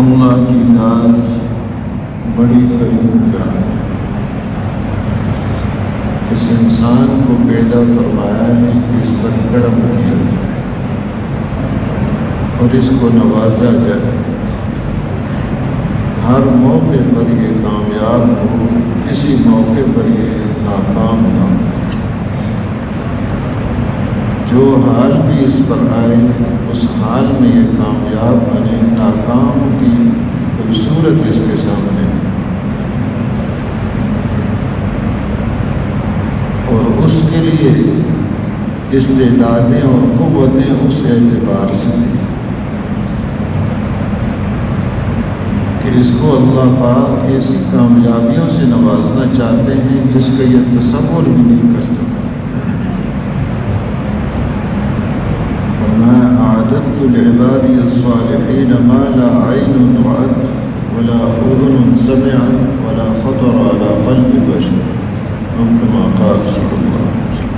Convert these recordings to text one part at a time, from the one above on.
اللہ کی ذات بڑی کریم ذات ہے۔ اس انسان کو پیدا فرمایا ہے کہ اس پر کرم کیا جائے اور اس کو نوازا جائے، ہر موقع پر یہ کامیاب ہو، کسی موقع پر یہ ناکام نہ ہو۔ جو حال بھی اس پر آئے اس حال میں یہ کامیاب بنے، ناکام کی کوئی صورت اس کے سامنے نہیں۔ اور اس کے لیے استعدادیں اور قوتیں اس اعتبار سے نہیں کہ اس کو اللہ پاک ایسی کامیابیوں سے نوازنا چاہتے ہیں جس کا یہ تصور بھی نہیں کر سکتا۔ فرمایا اعددت لعبادی الصالحین ما لا عین رأت ولا اذن سمعت ولا خطر على قلب بشر، کما قال صلی اللہ علیہ وسلم۔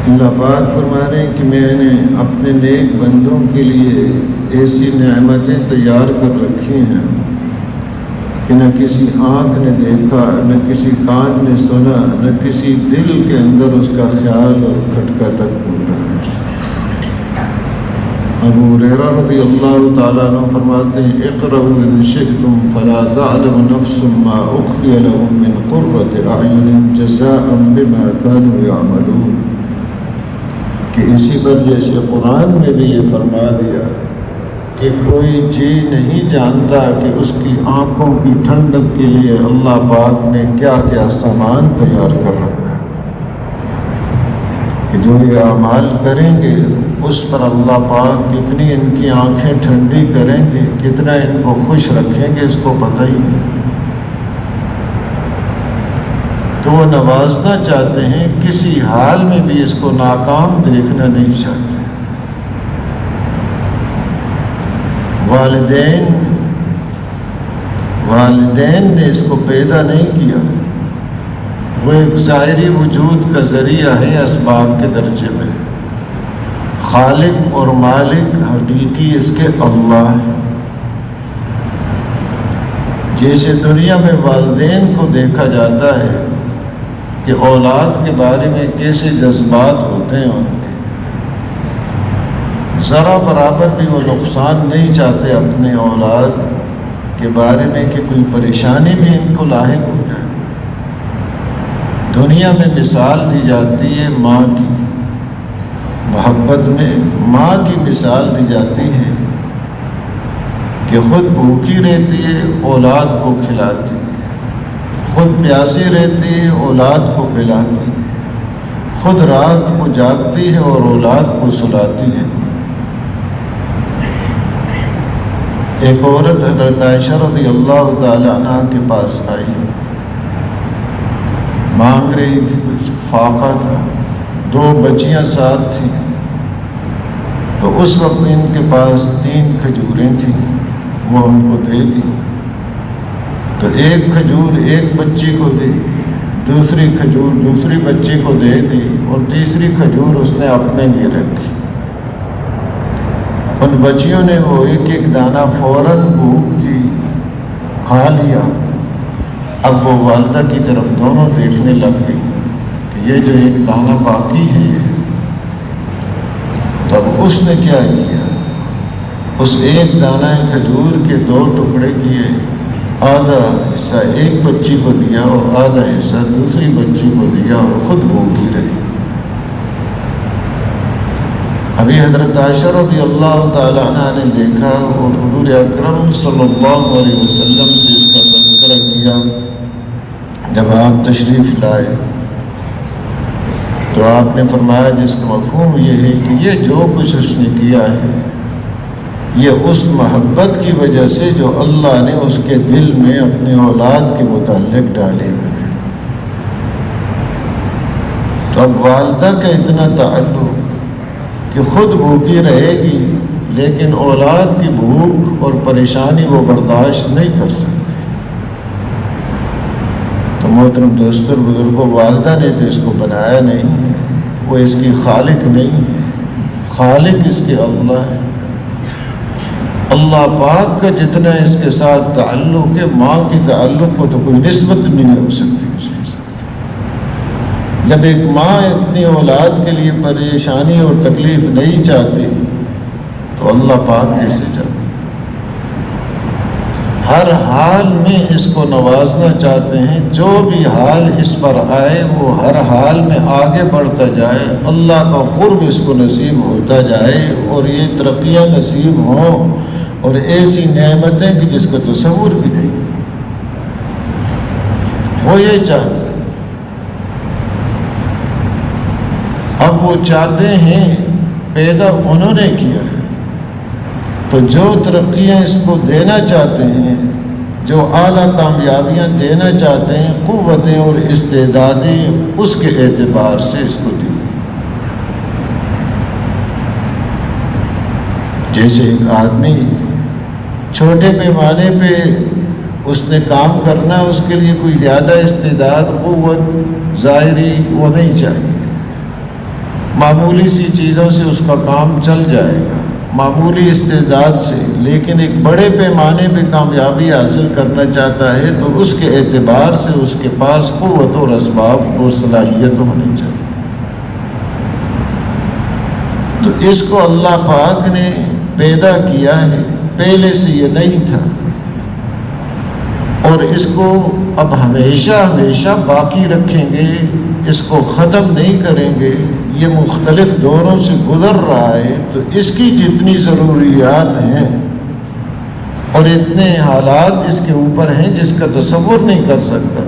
اللہ پاک فرما رہے ہیں کہ میں نے اپنے نیک بندوں کے لیے ایسی نعمتیں تیار کر رکھی ہیں کہ نہ کسی آنکھ نے دیکھا، نہ کسی کان نے سنا، نہ کسی دل کے اندر اس کا خیال اور کھٹکا تک گزرا ہے۔ ابو ہریرہ رضی اللہ تعالیٰ عنہ فرماتے ہیں اقرؤوا ان شئتم فلا تعلم نفس ما اخفی لهم من قرۃ اعین جزاء بما كانوا يعملون، کہ اسی پر جیسے قرآن میں بھی یہ فرما دیا کہ کوئی جی نہیں جانتا کہ اس کی آنکھوں کی ٹھنڈک کے لیے اللہ پاک نے کیا کیا سامان تیار کر رکھا ہے، کہ جو یہ اعمال کریں گے اس پر اللہ پاک کتنی ان کی آنکھیں ٹھنڈی کریں گے، کتنا ان کو خوش رکھیں گے، اس کو پتہ ہی نہیں۔ تو وہ نوازنا چاہتے ہیں، کسی حال میں بھی اس کو ناکام دیکھنا نہیں چاہتے۔ والدین نے اس کو پیدا نہیں کیا، وہ ایک ظاہری وجود کا ذریعہ ہے اسباب کے درجے میں۔ خالق اور مالک حقیقی اس کے اللہ ہے۔ جیسے دنیا میں والدین کو دیکھا جاتا ہے کہ اولاد کے بارے میں کیسے جذبات ہوتے ہیں، ان کے ذرا برابر بھی وہ نقصان نہیں چاہتے اپنے اولاد کے بارے میں کہ کوئی پریشانی بھی ان کو لاحق ہو جائے۔ دنیا میں مثال دی جاتی ہے ماں کی، محبت میں ماں کی مثال دی جاتی ہے کہ خود بھوکی رہتی ہے، اولاد کو کھلاتی ہے، خود پیاسی رہتی ہے، اولاد کو پلاتی ہے، خود رات کو جاگتی ہے اور اولاد کو سلاتی ہے۔ ایک عورت حضرت عائشہ رضی اللہ تعالی عنہ کے پاس آئی، مانگ رہی تھی، کچھ فاقہ تھا، 2 بچیاں ساتھ تھیں، تو اس وقت ان کے پاس 3 کھجوریں تھیں، وہ ان کو دے دی۔ تو ایک کھجور ایک بچی کو دی، دوسری کھجور دوسری بچی کو دے دی، اور تیسری کھجور اس نے اپنے لیے رکھی۔ ان بچیوں نے وہ ایک ایک دانہ فوراً بھوک کی کھا لیا۔ اب وہ والدہ کی طرف دونوں دیکھنے لگ گئی کہ یہ جو ایک دانہ باقی ہے، تب اس نے کیا کیا، اس ایک دانہ کھجور کے 2 ٹکڑے کیے، آدھا حصہ ایک بچی کو دیا اور آدھا حصہ دوسری بچی کو دیا، اور خود بھوکی رہی۔ ابھی حضرت عائشہ رضی اللہ تعالی عنہ نے دیکھا اور حضور اکرم صلی اللہ علیہ وسلم سے اس کا تذکرہ کیا۔ جب آپ تشریف لائے تو آپ نے فرمایا جس کا مفہوم یہ ہے کہ یہ جو کچھ اس نے کیا ہے یہ اس محبت کی وجہ سے جو اللہ نے اس کے دل میں اپنے اولاد کے متعلق ڈالے ہوئے ہیں۔ تو اب والدہ کا اتنا تعلق کہ خود بھوکی رہے گی لیکن اولاد کی بھوک اور پریشانی وہ برداشت نہیں کر سکتی۔ تو محترم دوستوں بزرگوں، والدہ نے تو اس کو بنایا نہیں ہے، وہ اس کی خالق نہیں ہے، خالق اس کے اللہ ہے۔ اللہ پاک کا جتنا اس کے ساتھ تعلق ہے، ماں کی تعلق کو تو کوئی نسبت بھی نہیں ہو سکتی اس کے ساتھ۔ جب ایک ماں اپنی اولاد کے لیے پریشانی اور تکلیف نہیں چاہتی تو اللہ پاک کیسے چاہتے؟ ہر حال میں اس کو نوازنا چاہتے ہیں، جو بھی حال اس پر آئے وہ ہر حال میں آگے بڑھتا جائے، اللہ کا قرب اس کو نصیب ہوتا جائے اور یہ ترقیاں نصیب ہوں اور ایسی نعمتیں کہ جس کا تصور بھی نہیں۔ وہ یہ چاہتے ہیں۔ اب وہ چاہتے ہیں، پیدا انہوں نے کیا ہے، تو جو ترقیاں اس کو دینا چاہتے ہیں، جو اعلیٰ کامیابیاں دینا چاہتے ہیں، قوتیں اور استعدادیں اس کے اعتبار سے اس کو دی۔ جیسے ایک آدمی چھوٹے پیمانے پہ اس نے کام کرنا، اس کے لیے کوئی زیادہ استعداد، قوت ظاہری وہ نہیں چاہیے، معمولی سی چیزوں سے اس کا کام چل جائے گا، معمولی استعداد سے۔ لیکن ایک بڑے پیمانے پہ کامیابی حاصل کرنا چاہتا ہے تو اس کے اعتبار سے اس کے پاس قوت اور اسباب اور صلاحیت ہونی چاہیے۔ تو اس کو اللہ پاک نے پیدا کیا ہے، پہلے سے یہ نہیں تھا، اور اس کو اب ہمیشہ ہمیشہ باقی رکھیں گے، اس کو ختم نہیں کریں گے۔ یہ مختلف دوروں سے گزر رہا ہے، تو اس کی جتنی ضروریات ہیں اور اتنے حالات اس کے اوپر ہیں جس کا تصور نہیں کر سکتا،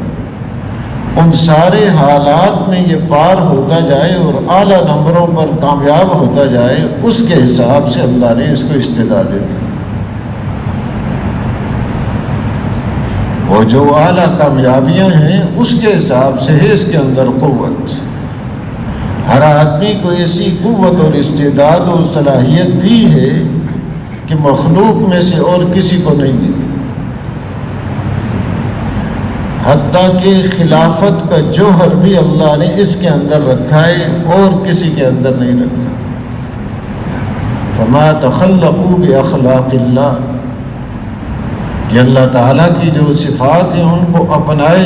ان سارے حالات میں یہ پار ہوتا جائے اور اعلیٰ نمبروں پر کامیاب ہوتا جائے، اس کے حساب سے اللہ نے اس کو استعدادیں دی۔ وہ جو اعلیٰ کامیابیاں ہیں اس کے حساب سے ہے اس کے اندر قوت۔ ہر آدمی کو ایسی قوت اور استعداد اور صلاحیت دی ہے کہ مخلوق میں سے اور کسی کو نہیں دی، حتیٰ کہ خلافت کا جوہر بھی اللہ نے اس کے اندر رکھا ہے اور کسی کے اندر نہیں رکھا۔ فما تخلقوا باخلاق اللہ، کہ اللہ تعالیٰ کی جو صفات ہیں ان کو اپنائے۔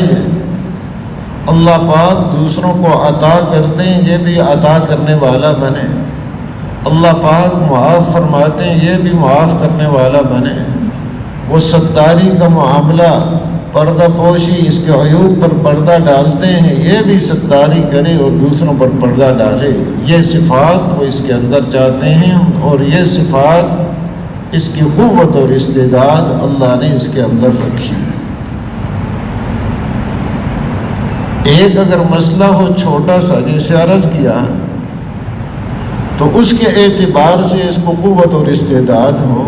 اللہ پاک دوسروں کو عطا کرتے ہیں، یہ بھی عطا کرنے والا بنے۔ اللہ پاک معاف فرماتے ہیں، یہ بھی معاف کرنے والا بنے۔ وہ ستاری کا معاملہ، پردہ پوشی، اس کے عیوب پر پردہ ڈالتے ہیں، یہ بھی ستاری کرے اور دوسروں پر پردہ ڈالے۔ یہ صفات وہ اس کے اندر چاہتے ہیں، اور یہ صفات، اس کی قوت اور استعداد اللہ نے اس کے اندر رکھی۔ ایک اگر مسئلہ ہو چھوٹا سا، جیسے عرض کیا، تو اس کے اعتبار سے اس کو قوت اور استعداد ہو۔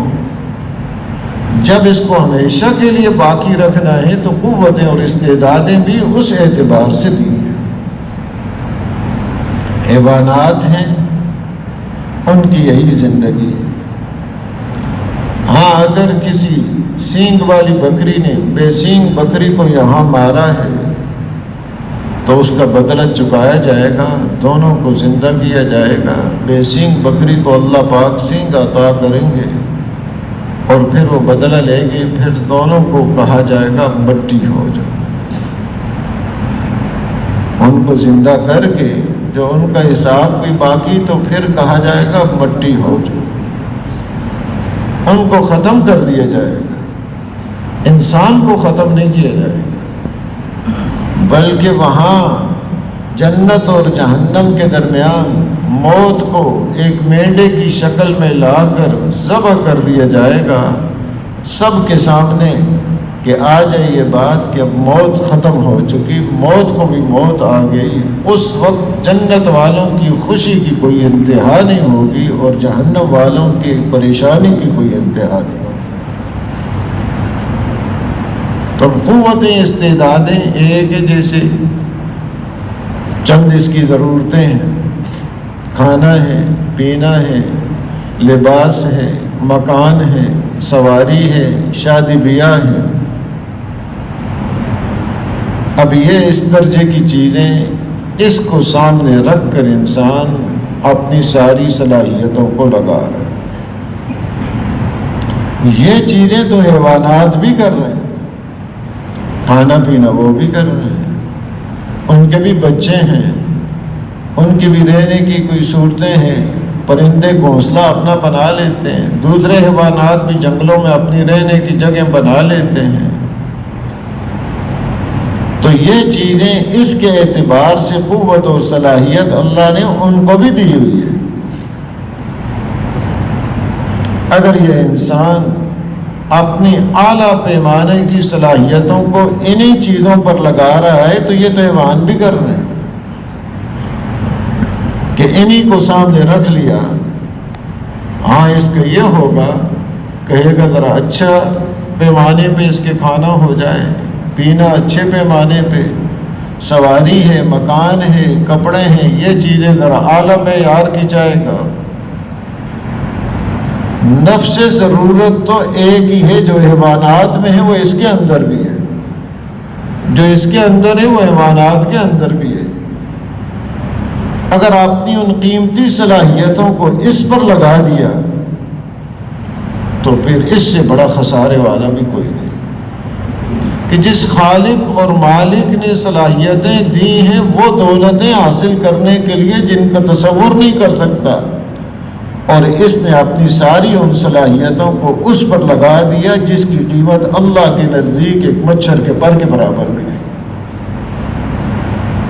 جب اس کو ہمیشہ کے لیے باقی رکھنا ہے تو قوتیں اور استعدادیں بھی اس اعتبار سے دی ہیں۔ حیوانات ہیں، ان کی یہی زندگی ہے۔ ہاں، اگر کسی سینگ والی بکری نے بے سینگ بکری کو یہاں مارا ہے تو اس کا بدلہ چکایا جائے گا، دونوں کو زندہ کیا جائے گا۔ بے سینگ بکری کو اللہ پاک سینگ عطا کریں گے اور پھر وہ بدلہ لے گی، پھر دونوں کو کہا جائے گا مٹی ہو جاؤ۔ ان کو زندہ کر کے جو ان کا حساب بھی باقی، تو پھر کہا جائے گا مٹی ہو جاؤ۔ ان کو ختم کر دیا جائے گا، انسان کو ختم نہیں کیا جائے گا، بلکہ وہاں جنت اور جہنم کے درمیان موت کو ایک مینڈے کی شکل میں لا کر ذبح کر دیا جائے گا سب کے سامنے، کہ آ جائے یہ بات کہ اب موت ختم ہو چکی، موت کو بھی موت آ گئی۔ اس وقت جنت والوں کی خوشی کی کوئی انتہا نہیں ہوگی اور جہنم والوں کی پریشانی کی کوئی انتہا نہیں ہوگی۔ تو قوتیں استعدادیں ایک ہے، جیسے چند اس کی ضرورتیں ہیں، کھانا ہے، پینا ہے، لباس ہے، مکان ہے، سواری ہے، شادی بیاہ ہے۔ اب یہ اس درجے کی چیزیں، اس کو سامنے رکھ کر انسان اپنی ساری صلاحیتوں کو لگا رہا ہے۔ یہ چیزیں تو حیوانات بھی کر رہے ہیں، کھانا پینا وہ بھی کر رہے ہیں، ان کے بھی بچے ہیں، ان کی بھی رہنے کی کوئی صورتیں ہیں، پرندے گھونسلہ اپنا بنا لیتے ہیں، دوسرے حیوانات بھی جنگلوں میں اپنی رہنے کی جگہ بنا لیتے ہیں۔ تو یہ چیزیں اس کے اعتبار سے قوت اور صلاحیت اللہ نے ان کو بھی دی ہوئی ہے۔ اگر یہ انسان اپنی اعلیٰ پیمانے کی صلاحیتوں کو انہی چیزوں پر لگا رہا ہے تو یہ تو حیوان بھی کر رہے ہیں کہ انہی کو سامنے رکھ لیا، ہاں اس کا یہ ہوگا، کہے گا ذرا اچھا پیمانے پہ اس کے کھانا ہو جائے، پینا اچھے پیمانے پہ، سواری ہے، مکان ہے، کپڑے ہیں، یہ چیزیں ذرا اعلیٰ معیار کی چاہے گا۔ نفس ضرورت تو ایک ہی ہے جو حیوانات میں ہے، وہ اس کے اندر بھی ہے، جو اس کے اندر ہے وہ حیوانات کے اندر بھی ہے۔ اگر آپ نے ان قیمتی صلاحیتوں کو اس پر لگا دیا تو پھر اس سے بڑا خسارے والا بھی کوئی نہیں کہ جس خالق اور مالک نے صلاحیتیں دی ہیں وہ دولتیں حاصل کرنے کے لیے جن کا تصور نہیں کر سکتا، اور اس نے اپنی ساری ان صلاحیتوں کو اس پر لگا دیا جس کی قیمت اللہ کے نزدیک ایک مچھر کے پر کے برابر بھی نہیں،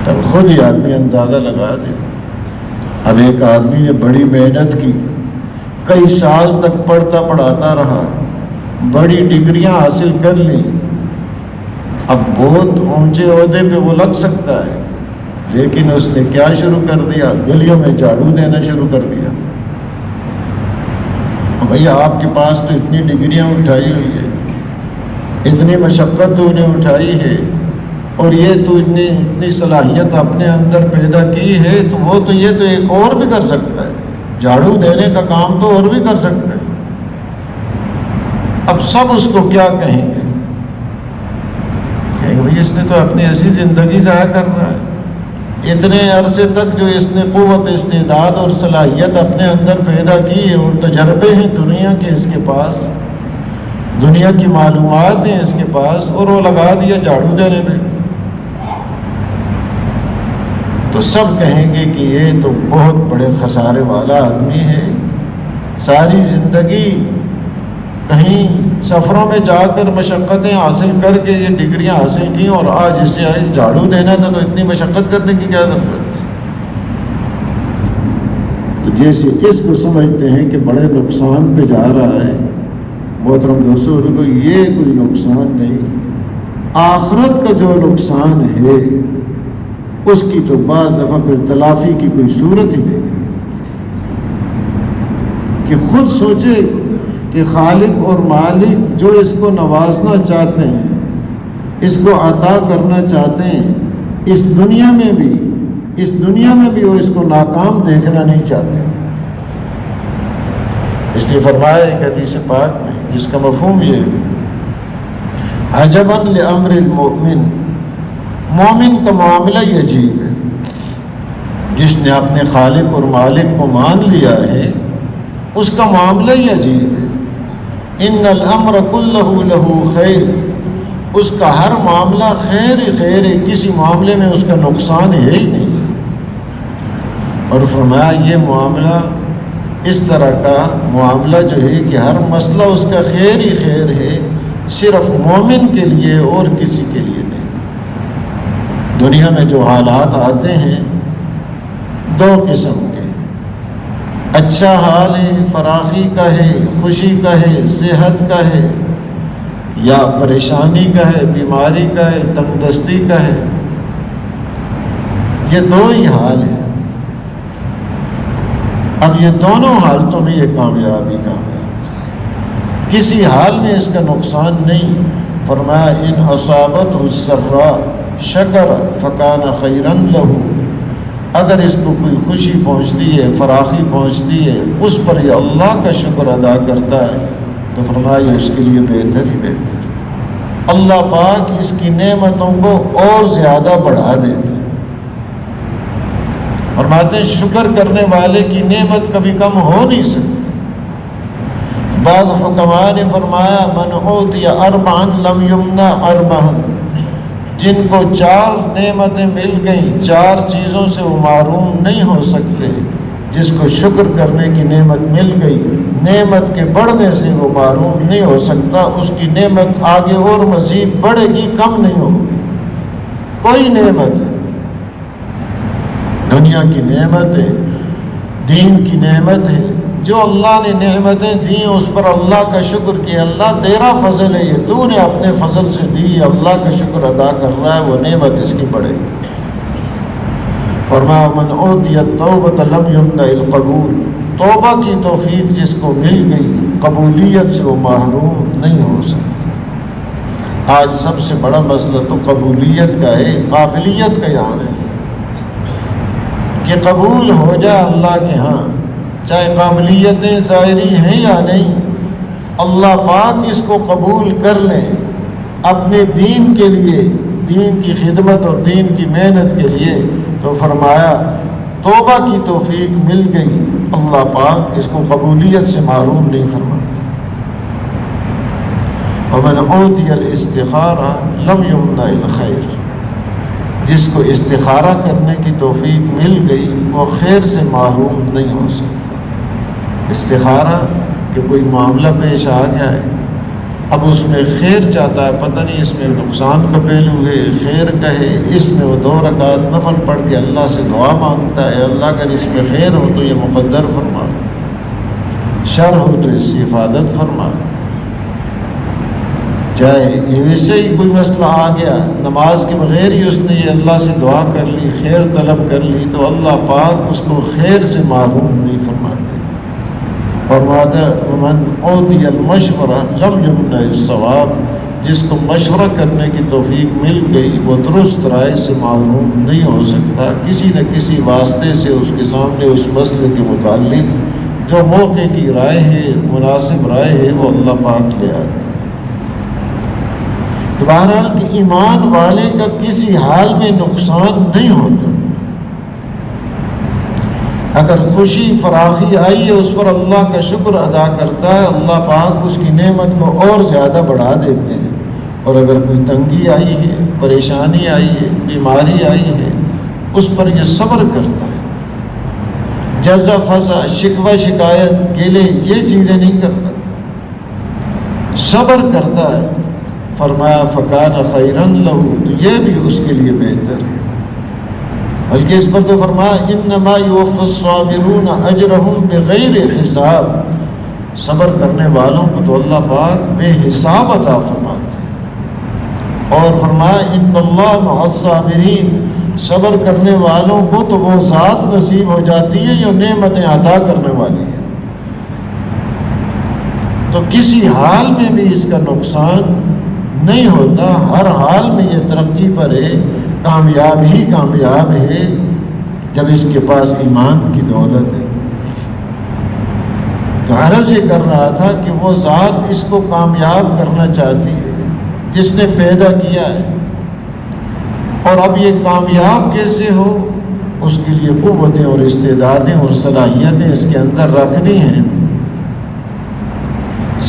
تب خود ہی آدمی اندازہ لگا دے۔ اب ایک آدمی نے بڑی محنت کی، کئی سال تک پڑھتا پڑھاتا رہا، بڑی ڈگریاں حاصل کر لی، اب بہت اونچے عہدے پہ وہ لگ سکتا ہے، لیکن اس نے کیا شروع کر دیا؟ گلیوں میں جھاڑو دینا شروع کر دیا۔ بھیا آپ کے پاس تو اتنی ڈگریاں اٹھائی ہوئی ہے، اتنی مشقت تو انہیں اٹھائی ہے، اور یہ تو اتنی صلاحیت اپنے اندر پیدا کی ہے، تو وہ تو یہ تو ایک اور بھی کر سکتا ہے، جھاڑو دینے کا کام تو اور بھی کر سکتا ہے۔ اب سب اس کو کیا کہیں گے؟ کہیں گے بھائی اس نے تو اپنی ایسی زندگی ضائع کر رہا ہے، اتنے عرصے تک جو اس نے قوت استعداد اور صلاحیت اپنے اندر پیدا کی ہے، اور تجربے ہیں دنیا کے اس کے پاس، دنیا کی معلومات ہیں اس کے پاس، اور وہ لگا دیا جھاڑو دینے پہ، تو سب کہیں گے کہ یہ تو بہت بڑے خسارے والا آدمی ہے، ساری زندگی کہیں سفروں میں جا کر مشقتیں حاصل کر کے یہ ڈگریاں حاصل کی، اور آج اسے جھاڑو دینا تھا تو اتنی مشقت کرنے کی کیا ضرورت تھی؟ تو جیسے اس کو سمجھتے ہیں کہ بڑے نقصان پہ جا رہا ہے، محترم دوستو کو یہ کوئی نقصان نہیں، آخرت کا جو نقصان ہے اس کی تو بعض دفعہ پھر تلافی کی کوئی صورت ہی نہیں ہے کہ خود سوچے کہ خالق اور مالک جو اس کو نوازنا چاہتے ہیں، اس کو عطا کرنا چاہتے ہیں، اس دنیا میں بھی وہ اس کو ناکام دیکھنا نہیں چاہتے۔ اس لیے فرمایا ایک حدیث پاک میں جس کا مفہوم یہ ہے، عجباً لامر المؤمن، مومن کا معاملہ یہ عجیب ہے، جس نے اپنے خالق اور مالک کو مان لیا ہے اس کا معاملہ ہی عجیب ہے۔ ان الامر کلہ لہ خیر، اس کا ہر معاملہ خیر ہی خیر ہے، کسی معاملے میں اس کا نقصان ہے ہی نہیں۔ اور فرمایا یہ معاملہ، اس طرح کا معاملہ جو ہے کہ ہر مسئلہ اس کا خیر ہی خیر ہے، صرف مومن کے لیے اور کسی کے لیے نہیں۔ دنیا میں جو حالات آتے ہیں دو قسم کے، اچھا حال ہے، فراخی کا ہے، خوشی کا ہے، صحت کا ہے، یا پریشانی کا ہے، بیماری کا ہے، تنگدستی کا ہے، یہ دو ہی حال ہیں۔ اب یہ دونوں حالتوں میں یہ کامیابی کسی حال میں اس کا نقصان نہیں۔ فرمایا ان اصابت السراء شکر فکان خیرن لہو، اگر اس کو کوئی خوشی پہنچتی ہے، فراخی پہنچتی ہے، اس پر یہ اللہ کا شکر ادا کرتا ہے تو فرمایا اس کے لیے بہتر ہی بہتر، اللہ پاک اس کی نعمتوں کو اور زیادہ بڑھا دیتے ہیں۔ فرماتے ہیں شکر کرنے والے کی نعمت کبھی کم ہو نہیں سکتی، بعض حکماء نے فرمایا من اوتی اربعا لم یمنع اربعا، جن کو 4 نعمتیں مل گئیں 4 چیزوں سے وہ محروم نہیں ہو سکتے۔ جس کو شکر کرنے کی نعمت مل گئی، نعمت کے بڑھنے سے وہ محروم نہیں ہو سکتا، اس کی نعمت آگے اور مزید بڑھے گی، کم نہیں ہوگی۔ کوئی نعمت ہے، دنیا کی نعمت ہے، دین کی نعمت ہے، جو اللہ نے نعمتیں دیں اس پر اللہ کا شکر کیا، اللہ تیرا فضل ہے، یہ تو نے اپنے فضل سے دی، اللہ کا شکر ادا کر رہا ہے، وہ نعمت اس کی بڑھے گی۔ فرمایا من اوتی التوبۃ لم یمنع القبول، توبہ کی توفیق جس کو مل گئی قبولیت سے وہ محروم نہیں ہو سکتا۔ آج سب سے بڑا مسئلہ تو قبولیت کا ہے، قابلیت کا یہاں ہے کہ قبول ہو جائے اللہ کے ہاں، چاہے قابلیتیں ظاہری ہیں یا نہیں، اللہ پاک اس کو قبول کر لیں اپنے دین کے لیے، دین کی خدمت اور دین کی محنت کے لیے، تو فرمایا توبہ کی توفیق مل گئی، اللہ پاک اس کو قبولیت سے محروم نہیں فرماتا۔ ومن اوتی الاستخارہ لم یمنع الخیر، جس کو استخارہ کرنے کی توفیق مل گئی وہ خیر سے محروم نہیں ہو سکتا۔ استخارہ کہ کوئی معاملہ پیش آ گیا ہے، اب اس میں خیر چاہتا ہے، پتہ نہیں اس میں نقصان کا پہلو ہے خیر کا ہے، اس میں وہ 2 رکعت نفل پڑھ کے اللہ سے دعا مانگتا ہے، اللہ اگر اس میں خیر ہو تو یہ مقدر فرما، شر ہو تو اس سے حفاظت فرما۔ چاہے ویسے ہی کوئی مسئلہ آ گیا، نماز کے بغیر ہی اس نے یہ اللہ سے دعا کر لی، خیر طلب کر لی، تو اللہ پاک اس کو خیر سے محروم نہیں فرماتے۔ فرماتا ومن اوتی المشورہ لم یمنع الثواب، جس کو مشورہ کرنے کی توفیق مل گئی وہ درست رائے سے محروم نہیں ہو سکتا، کسی نہ کسی واسطے سے اس کے سامنے اس مسئلے کے متعلق جو موقع کی رائے ہے، مناسب رائے ہے، وہ اللہ پاک لے آتا ہے۔ تو بہرحال کہ ایمان والے کا کسی حال میں نقصان نہیں ہوتا، اگر خوشی فراخی آئی ہے اس پر اللہ کا شکر ادا کرتا ہے، اللہ پاک اس کی نعمت کو اور زیادہ بڑھا دیتے ہیں، اور اگر کوئی تنگی آئی ہے، پریشانی آئی ہے، بیماری آئی ہے، اس پر یہ صبر کرتا ہے، جزا فضا شکوہ شکایت گلے یہ چیزیں نہیں کرتا، صبر کرتا ہے۔ فرمایا فکان خیرن لہو، تو یہ بھی اس کے لیے بہتر ہے۔ بلکہ اس پر تو فرمایا انما یوفی الصابرون اجرہم بغیر حساب، صبر کرنے والوں کو تو اللہ پاک بے حساب عطا فرماتے ہیں۔ اور فرمایا ان اللہ مع الصابرین، صبر کرنے والوں کو تو وہ ذات نصیب ہو جاتی ہے جو نعمتیں عطا کرنے والی ہے۔ تو کسی حال میں بھی اس کا نقصان نہیں ہوتا، ہر حال میں یہ ترقی پر ہے، کامیاب ہی کامیاب ہے جب اس کے پاس ایمان کی دولت ہے۔ تو عرض یہ کر رہا تھا کہ وہ ذات اس کو کامیاب کرنا چاہتی ہے جس نے پیدا کیا ہے، اور اب یہ کامیاب کیسے ہو، اس کے لیے قوتیں اور استعدادیں اور صلاحیتیں اس کے اندر رکھنی ہیں۔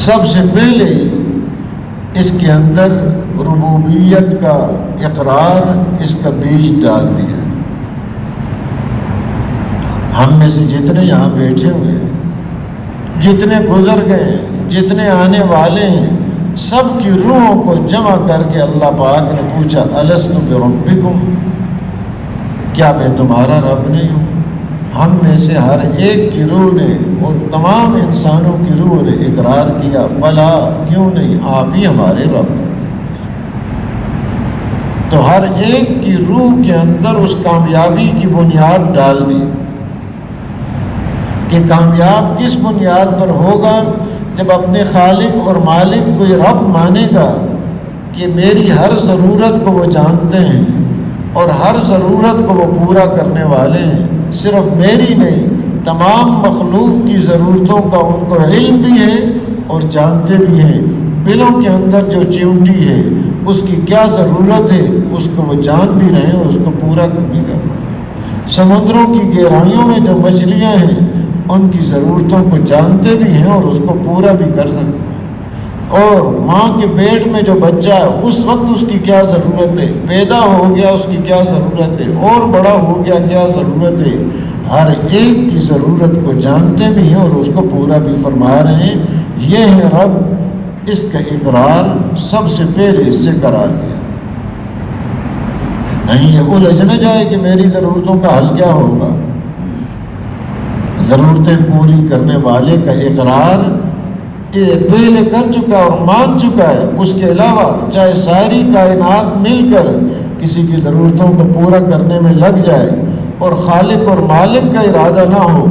سب سے پہلے اس کے اندر ربوبیت کا اقرار، اس کا بیج ڈال دیا۔ ہم میں سے جتنے یہاں بیٹھے ہوئے ہیں، جتنے گزر گئے، جتنے آنے والے ہیں، سب کی روحوں کو جمع کر کے اللہ پاک نے پوچھا الست بربکم، کیا میں تمہارا رب نہیں ہوں؟ ہم میں سے ہر ایک کی روح نے اور تمام انسانوں کی روح نے اقرار کیا بلا، کیوں نہیں، آپ ہی ہمارے رب ہیں۔ تو ہر ایک کی روح کے اندر اس کامیابی کی بنیاد ڈال دی کہ کامیاب کس بنیاد پر ہوگا، جب اپنے خالق اور مالک کو یہ رب مانے گا کہ میری ہر ضرورت کو وہ جانتے ہیں اور ہر ضرورت کو وہ پورا کرنے والے ہیں، صرف میری نہیں تمام مخلوق کی ضرورتوں کا ان کو علم بھی ہے اور جانتے بھی ہیں، بلوں کے اندر جو چیونٹی ہے اس کی کیا ضرورت ہے اس کو وہ جان بھی رہے ہیں اور اس کو پورا بھی کر رہے ہیں، سمندروں کی گہرائیوں میں جو مچھلیاں ہیں ان کی ضرورتوں کو جانتے بھی ہیں اور اس کو پورا بھی کر سکتے ہیں۔ اور ماں کے پیٹ میں جو بچہ ہے اس وقت اس کی کیا ضرورت ہے، پیدا ہو گیا اس کی کیا ضرورت ہے، اور بڑا ہو گیا کیا ضرورت ہے، ہر ایک کی ضرورت کو جانتے بھی ہیں اور اس کو پورا بھی فرما رہے ہیں۔ یہ ہے رب، اس کا اقرار سب سے پہلے اس سے کرا لیا۔ کہیں یہ الجھ نہ جائے کہ میری ضرورتوں کا حل کیا ہوگا۔ ضرورتیں پوری کرنے والے کا اقرار پہلے کر چکا اور مان چکا ہے، اس کے علاوہ چاہے ساری کائنات مل کر کسی کی ضرورتوں کو پورا کرنے میں لگ جائے اور خالق اور مالک کا ارادہ نہ ہو،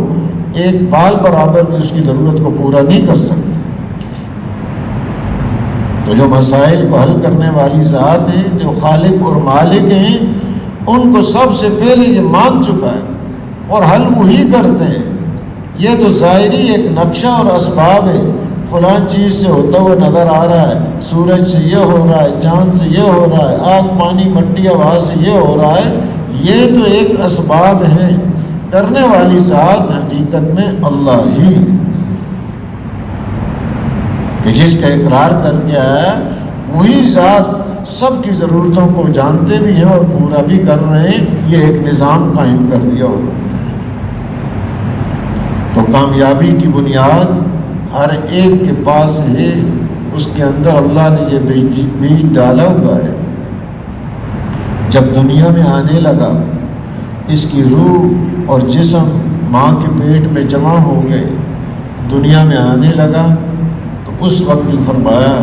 ایک بال برابر بھی اس کی ضرورت کو پورا نہیں کر سکتے۔ تو جو مسائل کو حل کرنے والی ذات ہے، جو خالق اور مالک ہیں، ان کو سب سے پہلے یہ مان چکا ہے اور حل وہی کرتے ہیں۔ یہ تو ظاہری ایک نقشہ اور اسباب ہے، فلاں چیز سے ہوتا ہوا نظر آ رہا ہے، سورج سے یہ ہو رہا ہے، چاند سے یہ ہو رہا ہے، آگ پانی مٹی ہوا سے یہ ہو رہا ہے، یہ تو ایک اسباب ہیں۔ کرنے والی ذات حقیقت میں اللہ ہی ہے، کہ جس کا اقرار کر کے آیا وہی ذات سب کی ضرورتوں کو جانتے بھی ہیں اور پورا بھی کر رہے ہیں۔ یہ ایک نظام قائم کر دیا ہوگا۔ تو کامیابی کی بنیاد ہر ایک کے پاس ہے، اس کے اندر اللہ نے یہ بیج ڈالا ہوا ہے۔ جب دنیا میں آنے لگا، اس کی روح اور جسم ماں کے پیٹ میں جمع ہو گئے، دنیا میں آنے لگا، تو اس وقت فرمایا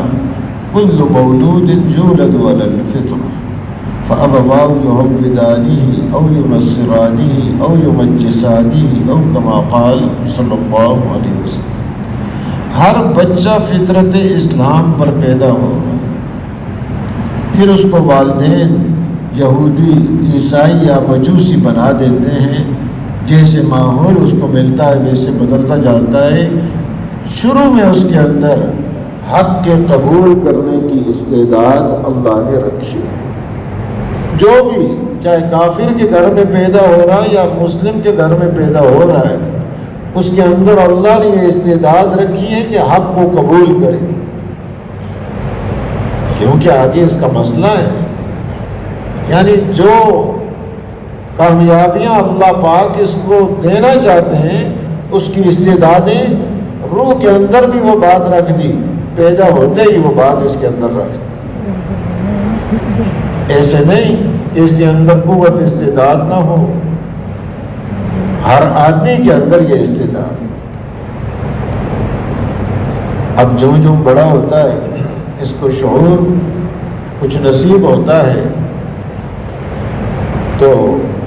کل مولود یولد علی الفطرہ فابواہ یحودانہ او ینصرانہ او یمجسانہ او کما قال صلی اللہ علیہ وسلم۔ ہر بچہ فطرت اسلام پر پیدا ہوگا، پھر اس کو والدین یہودی، عیسائی یا مجوسی بنا دیتے ہیں، جیسے ماحول اس کو ملتا ہے ویسے بدلتا جاتا ہے۔ شروع میں اس کے اندر حق کے قبول کرنے کی استعداد اللہ نے رکھی ہے۔ جو بھی چاہے کافر کے گھر میں پیدا ہو رہا ہے یا مسلم کے گھر میں پیدا ہو رہا ہے، اس کے اندر اللہ نے یہ استعداد رکھی ہے کہ حق کو قبول کرے، کیونکہ آگے اس کا مسئلہ ہے۔ یعنی جو کامیابیاں اللہ پاک اس کو دینا چاہتے ہیں، اس کی استعدادیں روح کے اندر بھی وہ بات رکھ دی، پیدا ہوتے ہی وہ بات اس کے اندر رکھ دی۔ ایسے نہیں کہ اس کے اندر قوت استعداد نہ ہو، ہر آدمی کے اندر یہ استعداد۔ اب جو جو بڑا ہوتا ہے اس کو شعور کچھ نصیب ہوتا ہے، تو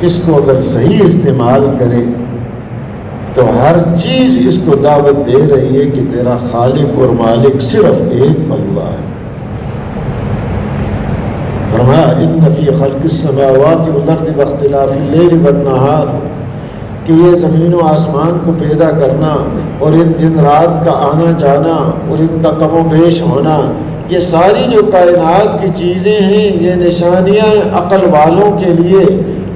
اس کو اگر صحیح استعمال کرے تو ہر چیز اس کو دعوت دے رہی ہے کہ تیرا خالق اور مالک صرف ایک اللہ ہے۔ فرمایا ان فی خلق السماوات والارض واختلاف اللیل والنہار، کہ یہ زمین و آسمان کو پیدا کرنا اور ان دن رات کا آنا جانا اور ان کا کم و بیش ہونا، یہ ساری جو کائنات کی چیزیں ہیں، یہ نشانیاں عقل والوں کے لیے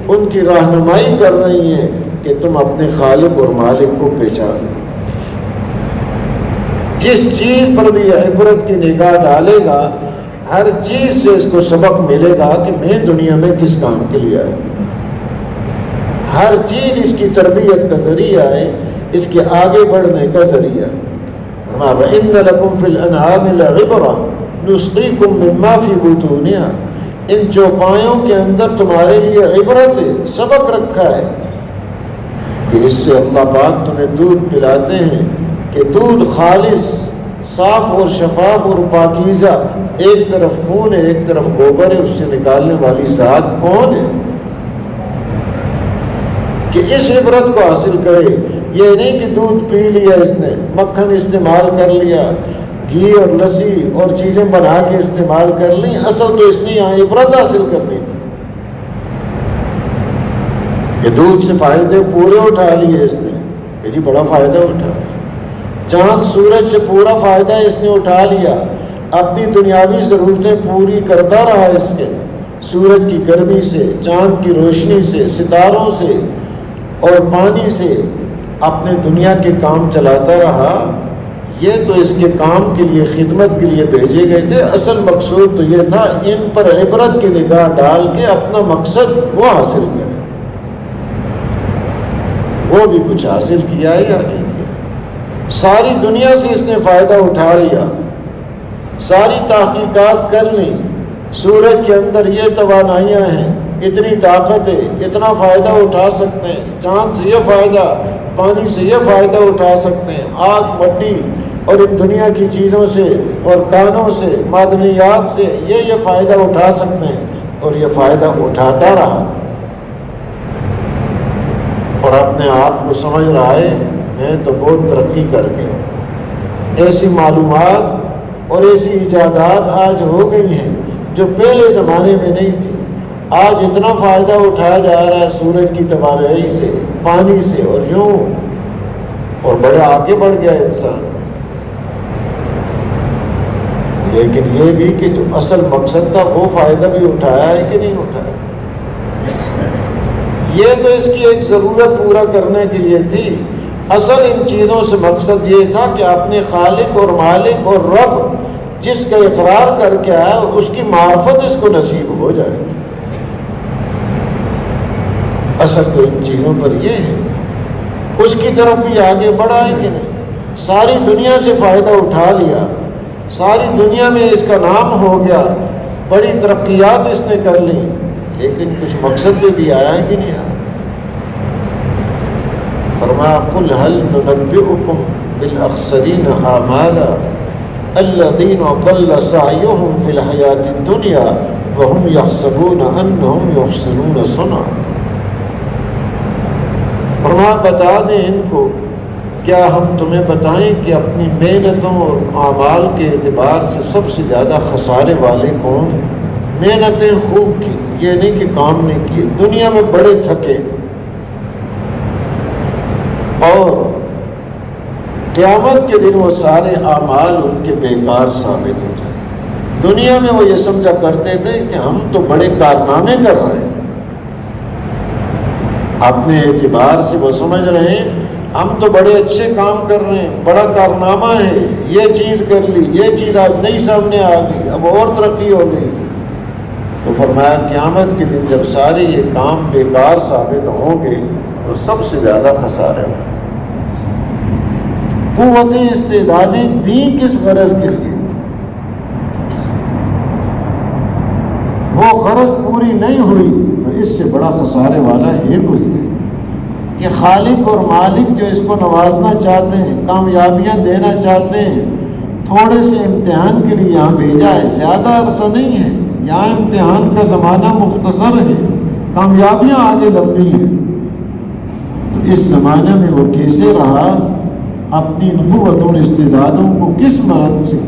ان کی رہنمائی کر رہی ہیں کہ تم اپنے خالق اور مالک کو پہچانو۔ جس چیز پر بھی عبرت کی نگاہ ڈالے گا، ہر چیز سے اس کو سبق ملے گا کہ میں دنیا میں کس کام کے لیے آیا۔ ہر چیز اس کی تربیت کا ذریعہ ہے، اس کے آگے بڑھنے کا ذریعہ۔ وَإِنَّ لَكُمْ فِي الْأَنْعَامِ لَعِبْرَةً نُسْقِيكُم مِّمَّا فِي بُطُونِهَا، ان چوپایوں کے اندر تمہارے لیے عبرت ہے، سبق رکھا ہے کہ اس سے اللہ پاک تمہیں دودھ پلاتے ہیں، کہ دودھ خالص، صاف اور شفاف اور پاکیزہ، ایک طرف خون ہے ایک طرف گوبر ہے، اس سے نکالنے والی ذات کون ہے، کہ اس عبرت کو حاصل کرے۔ یہ نہیں کہ دودھ پی لیا اس نے، مکھن استعمال کر لیا، گھی اور لسی اور چیزیں بنا کے استعمال کر لی، اصل تو اس نے یہاں عبرت حاصل کرنی تھی کہ دودھ سے فائدے پورے اٹھا لیے اس نے، کہ جی بڑا فائدہ اٹھا، چاند سورج سے پورا فائدہ اس نے اٹھا لیا، اپنی دنیاوی ضرورتیں پوری کرتا رہا اس کے، سورج کی گرمی سے، چاند کی روشنی سے، ستاروں سے اور پانی سے، اپنے دنیا کے کام چلاتا رہا، یہ تو اس کے کام کے لیے، خدمت کے لیے بھیجے گئے تھے، اصل مقصود تو یہ تھا ان پر عبرت کی نگاہ ڈال کے اپنا مقصد وہ حاصل کرے۔ وہ بھی کچھ حاصل کیا ہے یا نہیں کیا؟ ساری دنیا سے اس نے فائدہ اٹھا لیا، ساری تحقیقات کر لی، سورج کے اندر یہ توانائیاں ہیں، اتنی طاقت ہے، اتنا فائدہ اٹھا سکتے ہیں، چاند سے یہ فائدہ، پانی سے یہ فائدہ اٹھا سکتے ہیں، آگ، مٹی اور ان دنیا کی چیزوں سے اور کانوں سے، معدنیات سے یہ فائدہ اٹھا سکتے ہیں، اور یہ فائدہ اٹھاتا رہا اور اپنے آپ کو سمجھ رہا ہے میں تو بہت ترقی کر گیا۔ ایسی معلومات اور ایسی ایجادات آج ہو گئی ہیں جو پہلے زمانے میں نہیں تھی۔ آج اتنا فائدہ اٹھایا جا رہا ہے سورج کی توانائی سے، پانی سے، اور یوں، اور بڑے آگے بڑھ گیا انسان۔ لیکن یہ بھی کہ جو اصل مقصد تھا وہ فائدہ بھی اٹھایا ہے کہ نہیں اٹھایا؟ یہ تو اس کی ایک ضرورت پورا کرنے کے لیے تھی۔ اصل ان چیزوں سے مقصد یہ تھا کہ اپنے خالق اور مالک اور رب جس کا اقرار کر کے آیا اس کی معرفت اس کو نصیب ہو جائے گی۔ اصل تو ان چیزوں پر یہ ہے، اس کی طرف بھی آگے بڑھا ہے کہ نہیں؟ ساری دنیا سے فائدہ اٹھا لیا، ساری دنیا میں اس کا نام ہو گیا، بڑی ترقیات اس نے کر لی، لیکن کچھ مقصد پہ بھی آیا ہے کہ نہیں آیا؟ فرمایا قل هل ننبئكم بالاخسرین اعمالا الذین ضل سعیهم فی الحیاۃ الدنیا وهم یحسبون انهم یحسنون صنعا۔ فرمایا بتا دیں ان کو، کیا ہم تمہیں بتائیں کہ اپنی محنتوں اور اعمال کے اعتبار سے سب سے زیادہ خسارے والے کون ہیں؟ محنتیں خوب کی، یہ نہیں کہ کام نہیں کیے، دنیا میں بڑے تھکے، اور قیامت کے دن وہ سارے اعمال ان کے بیکار ثابت ہو جائیں۔ دنیا میں وہ یہ سمجھا کرتے تھے کہ ہم تو بڑے کارنامے کر رہے ہیں، اپنے اعتبار سے وہ سمجھ رہے ہیں ہم تو بڑے اچھے کام کر رہے ہیں، بڑا کارنامہ ہے، یہ چیز کر لی، یہ چیز آج نئی سامنے آ گئی، اب اور ترقی ہو گئی۔ تو فرمایا قیامت کے دن جب سارے یہ کام بیکار ثابت ہوں گے تو سب سے زیادہ خسارے ہوں۔ قوتیں استعدادیں دی کس غرض کے لیے؟ وہ غرض پوری نہیں ہوئی تو اس سے بڑا خسارے والا ہے کوئی نہیں کہ خالق اور مالک جو اس کو نوازنا چاہتے ہیں، کامیابیاں دینا چاہتے ہیں، تھوڑے سے امتحان کے لیے یہاں بھیجا ہے، زیادہ عرصہ نہیں ہے، یہاں امتحان کا زمانہ مختصر ہے، کامیابیاں آگے لمبی ہیں۔ تو اس زمانے میں وہ کیسے رہا، اپنی قوتوں اور استعدادوں کو کس مدد سے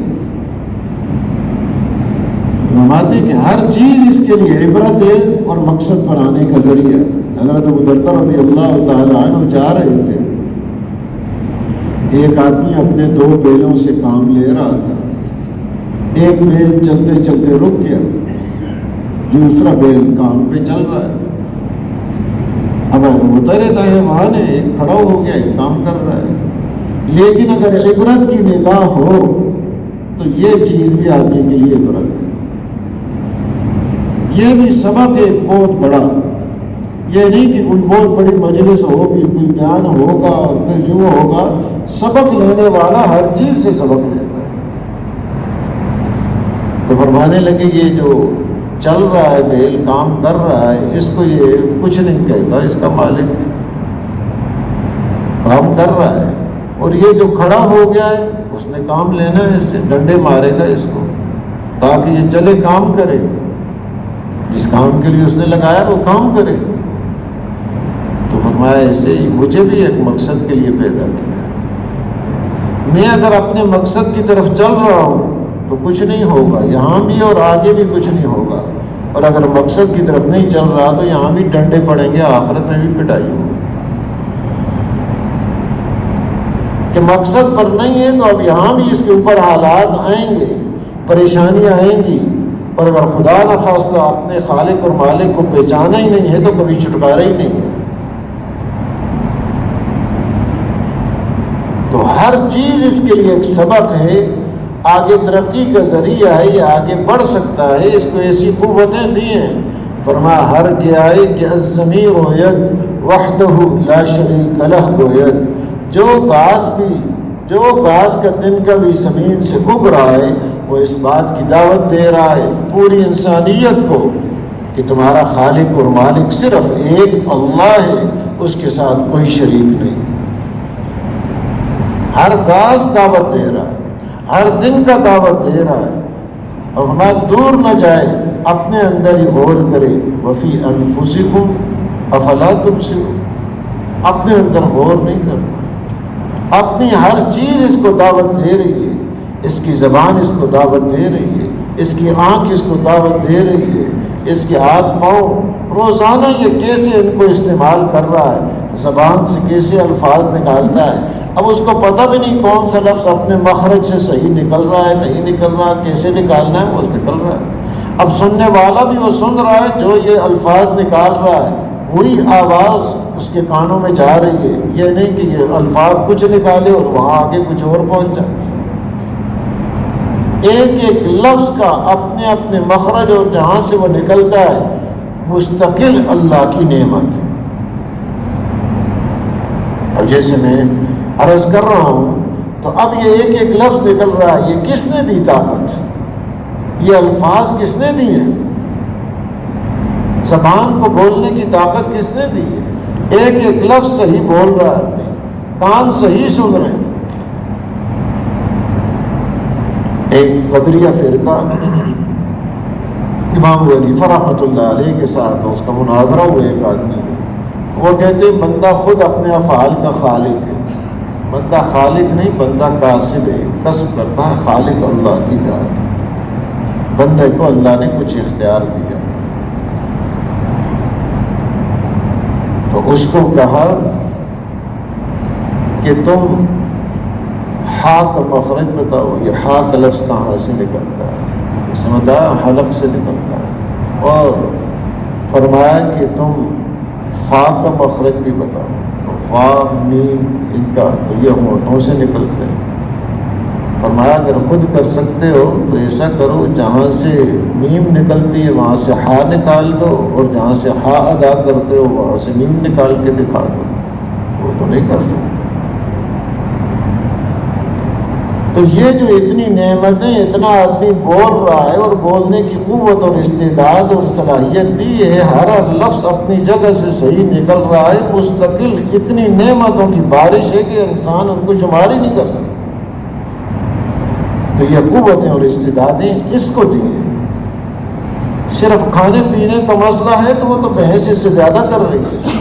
فرماتے کہ ہر چیز اس کے لیے عبرت ہے اور مقصد پر آنے کا ذریعہ۔ حضرت ابو درداء رضی اللہ تعالی عنہ جا رہے تھے، ایک آدمی اپنے 2 بیلوں سے کام لے رہا تھا، ایک بیل چلتے چلتے رک گیا، دوسرا بیل کام پہ چل رہا ہے۔ اب ہوتا رہتا ہے وہاں نے، ایک کھڑا ہو گیا ایک کام کر رہا ہے، لیکن اگر عبرت کی نگاہ ہو تو یہ چیز بھی آدمی کے لیے عبرت ہے۔ یہ بھی سبق ہے بہت بڑا، یہ نہیں کہ کوئی بہت بڑی مجلس ہوگی، کوئی بیان ہوگا اور پھر یوں ہوگا، سبق لینے والا ہر چیز سے سبق لیتا ہے۔ تو فرمانے لگے یہ جو چل رہا ہے بیل، کام کر رہا ہے، اس کو یہ کچھ نہیں کہتا، اس کا مالک کام کر رہا ہے، اور یہ جو کھڑا ہو گیا ہے اس نے کام لینا ہے، اس سے ڈنڈے مارے گا اس کو تاکہ یہ چلے، کام کرے، جس کام کے لیے اس نے لگایا وہ کام کرے۔ تو فرمایا ایسے ہی مجھے بھی ایک مقصد کے لیے پیدا کیا، میں اگر اپنے مقصد کی طرف چل رہا ہوں تو کچھ نہیں ہوگا، یہاں بھی اور آگے بھی کچھ نہیں ہوگا، اور اگر مقصد کی طرف نہیں چل رہا تو یہاں بھی ڈنڈے پڑیں گے، آخرت میں بھی پٹائی ہوگی۔ کہ مقصد پر نہیں ہے تو اب یہاں بھی اس کے اوپر حالات آئیں گے، پریشانیاں آئیں گی، اور اگر خدا نخواستہ اپنے خالق اور مالک کو پہچانا ہی نہیں ہے تو کبھی چھٹکارا ہی نہیں ہے۔ ہر چیز اس کے لیے ایک سبق ہے، آگے ترقی کا ذریعہ ہے، یہ آگے بڑھ سکتا ہے، اس کو ایسی قوتیں دی ہیں۔ فرمایا ہر کیا ہے کہ الضمیر ید وحدہ لا شریک لہ گوید، جو گھاس کا دن کا بھی زمین سے اگ رہا ہے وہ اس بات کی دعوت دے رہا ہے پوری انسانیت کو کہ تمہارا خالق اور مالک صرف ایک اللہ ہے، اس کے ساتھ کوئی شریک نہیں۔ ہر گھاس دعوت دے رہا ہے، ہر دن کا دعوت دے رہا ہے، اور ہمیں دور نہ جائے، اپنے اندر ہی غور کرے۔ وفی انفسکم افلا تبصرون، اپنے اندر غور نہیں کرنا۔ اپنی ہر چیز اس کو دعوت دے رہی ہے، اس کی زبان اس کو دعوت دے رہی ہے، اس کی آنکھ اس کو دعوت دے رہی ہے، اس کے ہاتھ پاؤں روزانہ یہ کیسے ان کو استعمال کر رہا ہے، زبان سے کیسے الفاظ نکالتا ہے۔ اب اس کو پتہ بھی نہیں کون سا لفظ اپنے مخرج سے صحیح نکل رہا ہے نہیں نکل رہا، کیسے نکالنا ہے، وہ نکل رہا ہے۔ اب سننے والا بھی وہ سن رہا ہے، جو یہ الفاظ نکال رہا ہے وہی آواز اس کے کانوں میں جا رہی ہے، یہ نہیں کہ یہ الفاظ کچھ نکالے اور وہاں آگے کچھ اور پہنچ جائے۔ ایک ایک لفظ کا اپنے اپنے مخرج اور جہاں سے وہ نکلتا ہے مستقل اللہ کی نعمت ہے۔ اب جیسے میں عرض کر رہا ہوں تو اب یہ ایک ایک لفظ نکل رہا ہے، یہ کس نے دی طاقت؟ یہ الفاظ کس نے دی ہیں؟ زبان کو بولنے کی طاقت کس نے دی ہے؟ ایک ایک لفظ صحیح بول رہا ہے، کان صحیح سن رہے ہیں۔ ایک قدریہ فرقہ امام ابو حنیفہ رحمۃ اللہ علیہ کے ساتھ اس کا مناظرہ ہوا، ایک آدمی وہ کہتے ہیں بندہ خود اپنے افعال کا خالق ہے، بندہ خالق نہیں، بندہ کاسب ہے، کسب کرتا ہے، خالق اللہ کی ذات ہے۔ بندے کو اللہ نے کچھ اختیار دیا تو اس کو کہا کہ تم ہا کا مخرج بتاؤ، یہ ہا کا لفظ کہاں سے نکلتا ہے؟ اس نے بتایا حلق سے نکلتا ہے، اور فرمایا کہ تم فا کا مخرج بھی بتاؤ، تو فا میم ان کا تو یہ ہونٹوں سے نکلتے ہیں۔ فرمایا اگر خود کر سکتے ہو تو ایسا کرو، جہاں سے میم نکلتی ہے وہاں سے ہا نکال دو، اور جہاں سے ہا ادا کرتے ہو وہاں سے میم نکال کے دکھا دو۔ وہ تو نہیں کر سکتے۔ تو یہ جو اتنی نعمتیں، اتنا آدمی بول رہا ہے اور بولنے کی قوت اور استعداد اور صلاحیت دی ہے، ہر لفظ اپنی جگہ سے صحیح نکل رہا ہے، مستقل اتنی نعمتوں کی بارش ہے کہ انسان ان کو شمار ہی نہیں کر سکتا۔ تو یہ قوتیں اور استعدادیں اس کو دی ہیں۔ صرف کھانے پینے کا مسئلہ ہے تو وہ تو بحث اس سے زیادہ کر رہی ہے،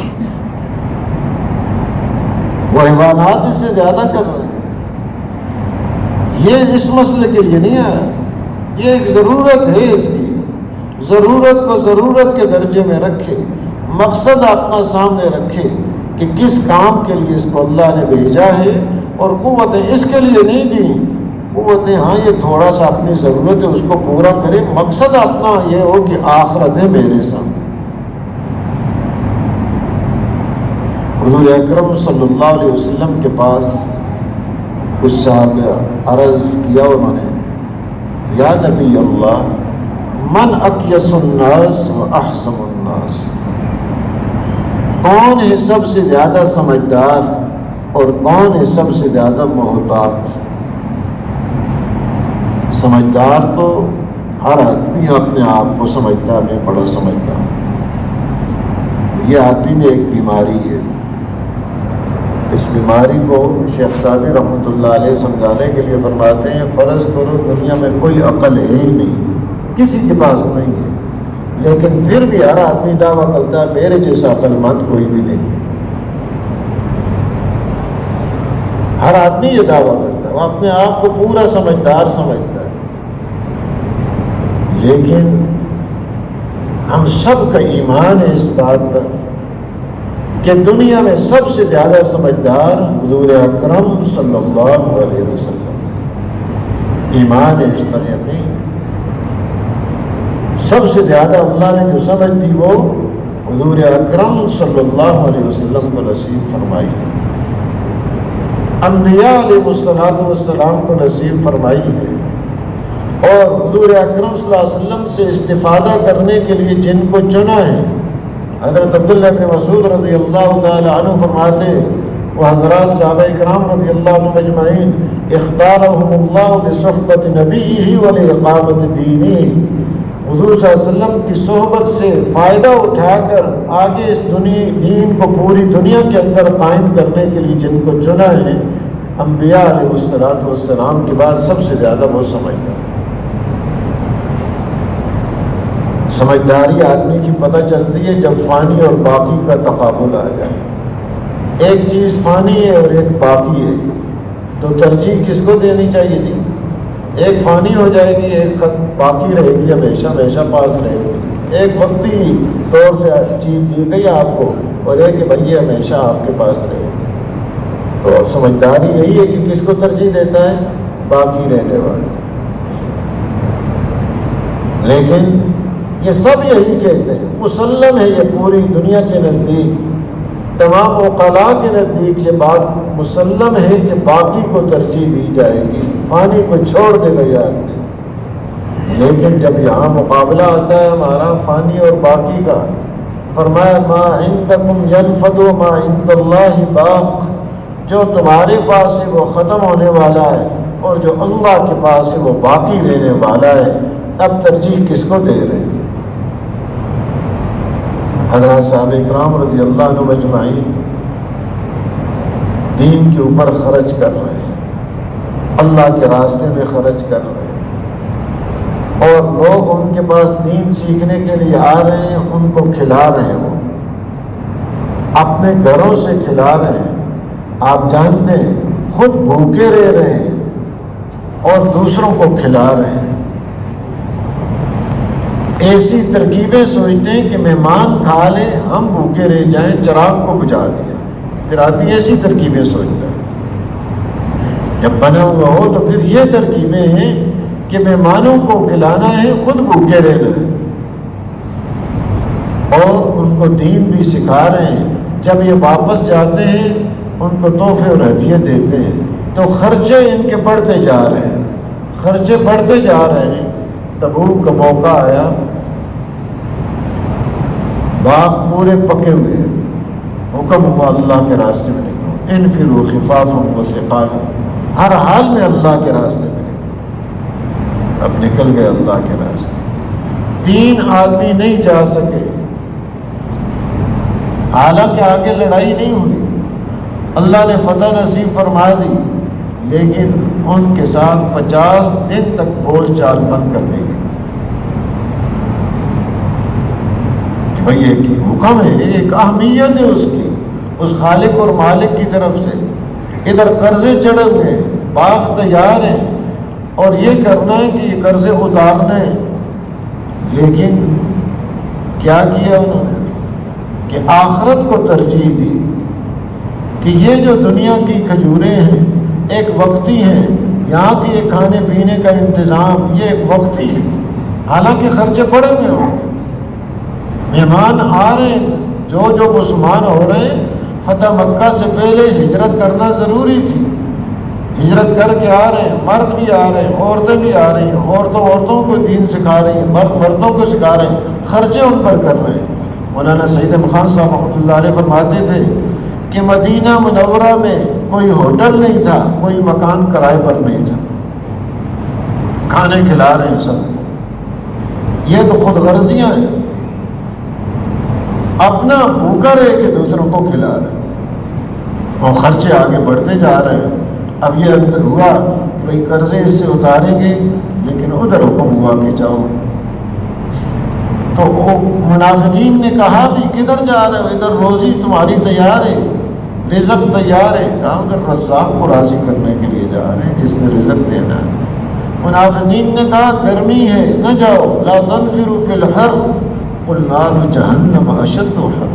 وہ حیوانات اس سے زیادہ کر رہے ہیں۔ یہ اس مسئلے کے لیے نہیں آیا، یہ ایک ضرورت ہے، اس کی ضرورت کو ضرورت کے درجے میں رکھے، مقصد اپنا سامنے رکھے کہ کس کام کے لیے اس کو اللہ نے بھیجا ہے، اور قوتیں اس کے لیے نہیں دیں، قوتیں ہاں یہ تھوڑا سا اپنی ضرورت ہے اس کو پورا کرے، مقصد اپنا یہ ہو کہ آخرت ہے میرے سامنے۔ حضور اکرم صلی اللہ علیہ وسلم کے پاس کچھ صحابہ عرض کیا، انہوں نے یا نبی اللہ من اکیس الناس و احسن الناس، کون ہے سب سے زیادہ سمجھدار اور کون ہے سب سے زیادہ محتاط؟ سمجھدار تو ہر آدمی اپنے آپ کو سمجھتا ہے، میں بڑا سمجھدار۔ یہ آدمی میں ایک بیماری ہے، اس بیماری کو شیخ سعدی رحمۃ اللہ علیہ سمجھانے کے لیے فرماتے ہیں فرض کرو دنیا میں کوئی عقل ہے ہی نہیں، کسی کے پاس نہیں ہے، لیکن پھر بھی ہر آدمی دعویٰ کرتا ہے میرے جیسا عقل مند کوئی بھی نہیں۔ ہر آدمی یہ دعویٰ کرتا ہے، وہ اپنے آپ کو پورا سمجھدار سمجھتا ہے، لیکن ہم سب کا ایمان ہے اس بات پر کہ دنیا میں سب سے زیادہ سمجھدار حضور اکرم صلی اللہ علیہ وسلم، ایمان ہے اس پر یقین۔ سب سے زیادہ اللہ نے جو سمجھ دی وہ حضور اکرم صلی اللہ علیہ وسلم کو نصیب فرمائی۔ انبیاء علیہ السلام کو نصیب فرمائی ہے، اور حضور اکرم صلی اللہ علیہ وسلم سے استفادہ کرنے کے لیے جن کو چنا ہے، حضرت عبداللہ بن مسعود رضی اللہ تعالی عنہ فرماتے، وہ حضرات صحابہ اکرام رضی اللہ عنہ مجمعین، اختارهم اللہ بصحبت نبیہ ولاقامت دینہ، حضور صلی اللہ علیہ وسلم کی صحبت سے فائدہ اٹھا کر آگے اس دین کو پوری دنیا کے اندر قائم کرنے کے لیے جن کو چنا ہے، انبیاء علیہ السلام کے بعد سب سے زیادہ وہ سمجھداری آدمی کی پتہ چلتی ہے جب فانی اور باقی کا تقابل آ جائے۔ ایک چیز فانی ہے اور ایک باقی ہے، تو ترجیح کس کو دینی چاہیے جی؟ ایک فانی ہو جائے گی، ایک باقی رہے گی، ہمیشہ پاس رہے گی۔ ایک وقتی طور سے چیز دی گئی آپ کو، اور ایک کہ بھائی ہمیشہ آپ کے پاس رہے گی۔ تو سمجھداری یہی ہے کہ کس کو ترجیح دیتا ہے؟ باقی رہنے والے۔ لیکن یہ سب یہی کہتے ہیں، مسلم ہے یہ پوری دنیا کے نزدیک، تمام عقلاء کے نزدیک یہ بات مسلم ہے کہ باقی کو ترجیح دی جائے گی، فانی کو چھوڑ دے گا آدمی۔ لیکن جب یہاں مقابلہ آتا ہے ہمارا فانی اور باقی کا، فرمایا ما عندکم ینفد ما عند اللہ باق، جو تمہارے پاس ہے وہ ختم ہونے والا ہے، اور جو اللہ کے پاس ہے وہ باقی رہنے والا ہے۔ اب ترجیح کس کو دے رہے ہیں؟ حضرات صحابہ اکرام رضی اللہ عنہ مجمعین دین کے اوپر خرچ کر رہے ہیں، اللہ کے راستے میں خرچ کر رہے ہیں، اور لوگ ان کے پاس دین سیکھنے کے لیے آ رہے ہیں، ان کو کھلا رہے ہیں، وہ اپنے گھروں سے کھلا رہے ہیں۔ آپ جانتے ہیں خود بھوکے رہ رہے ہیں اور دوسروں کو کھلا رہے ہیں۔ ایسی ترکیبیں سوچتے ہیں کہ مہمان کھا لیں ہم بھوکے رہ جائیں، چراغ کو بجھا دیا۔ پھر آدمی ایسی ترکیبیں سوچتا ہے، جب بنا ہوا ہو تو پھر یہ ترکیبیں ہیں کہ مہمانوں کو کھلانا ہے، خود بھوکے رہنا ہے، اور ان کو دین بھی سکھا رہے ہیں۔ جب یہ واپس جاتے ہیں ان کو تحفے اور ہدیے دیتے ہیں، تو خرچے ان کے بڑھتے جا رہے ہیں، خرچے بڑھتے جا رہے ہیں۔ تبوک کا موقع آیا، باغ پورے پکے ہوئے، حکم ہوا اللہ کے راستے میں نکلو، انفروا خفافا وثقالا، ہر حال میں اللہ کے راستے میں نکلو۔ اب نکل گئے اللہ کے راستے، 3 آدمی نہیں جا سکے، حالانکہ آگے لڑائی نہیں ہوئی، اللہ نے فتح نصیب فرما دی، لیکن ان کے ساتھ 50 دن تک بول چال بند کر دی گئی کہ بھئی ایک حکم ہے، ایک اہمیت ہے اس کی، اس خالق اور مالک کی طرف سے۔ ادھر قرضے چڑھے ہوئے ہیں، باغ تیار ہیں، اور یہ کرنا ہے کہ یہ قرضے اتارنا ہے، لیکن کیا کیا انہوں نے کہ آخرت کو ترجیح دی، کہ یہ جو دنیا کی کھجوریں ہیں ایک وقتی ہیں، یہاں کے یہ کھانے پینے کا انتظام یہ ایک وقتی ہے، حالانکہ خرچے پڑے ہوئے ہوں، مہمان آ رہے ہیں، جو مسلمان ہو رہے ہیں، فتح مکہ سے پہلے ہجرت کرنا ضروری تھی، ہجرت کر کے آ رہے ہیں، مرد بھی آ رہے ہیں، عورتیں بھی آ رہی ہیں، عورتوں کو دین سکھا رہی ہیں، مرد مردوں کو سکھا رہے ہیں، خرچے ان پر کر رہے ہیں۔ مولانا سعید احمد خان صاحب رحمۃ اللہ علیہ فرماتے تھے کہ مدینہ منورہ میں کوئی ہوٹل نہیں تھا، کوئی مکان کرائے پر نہیں تھا، کھانے کھلا رہے ہیں سب۔ یہ تو خود غرضیاں ہیں، اپنا بھوکا رہ کے دوسروں کو کھلا رہے ہیں، اور خرچے آگے بڑھتے جا رہے ہیں۔ اب یہ اندر ہوا کہ بھائی قرضے اس سے اتاریں گے، لیکن ادھر حکم ہوا کہ جاؤ، تو منافقین نے کہا بھی کدھر جا رہے ہو؟ ادھر روزی تمہاری تیار ہے، رزق تیار ہے۔ کہا ادھر رزاق کو راضی کرنے کے لیے جا رہے ہیں جس نے رزق دینا ہے۔ منافقین نے کہا گرمی ہے نہ جاؤ، لا تنفروا فی الحر قل نار جہنم اشد حرا،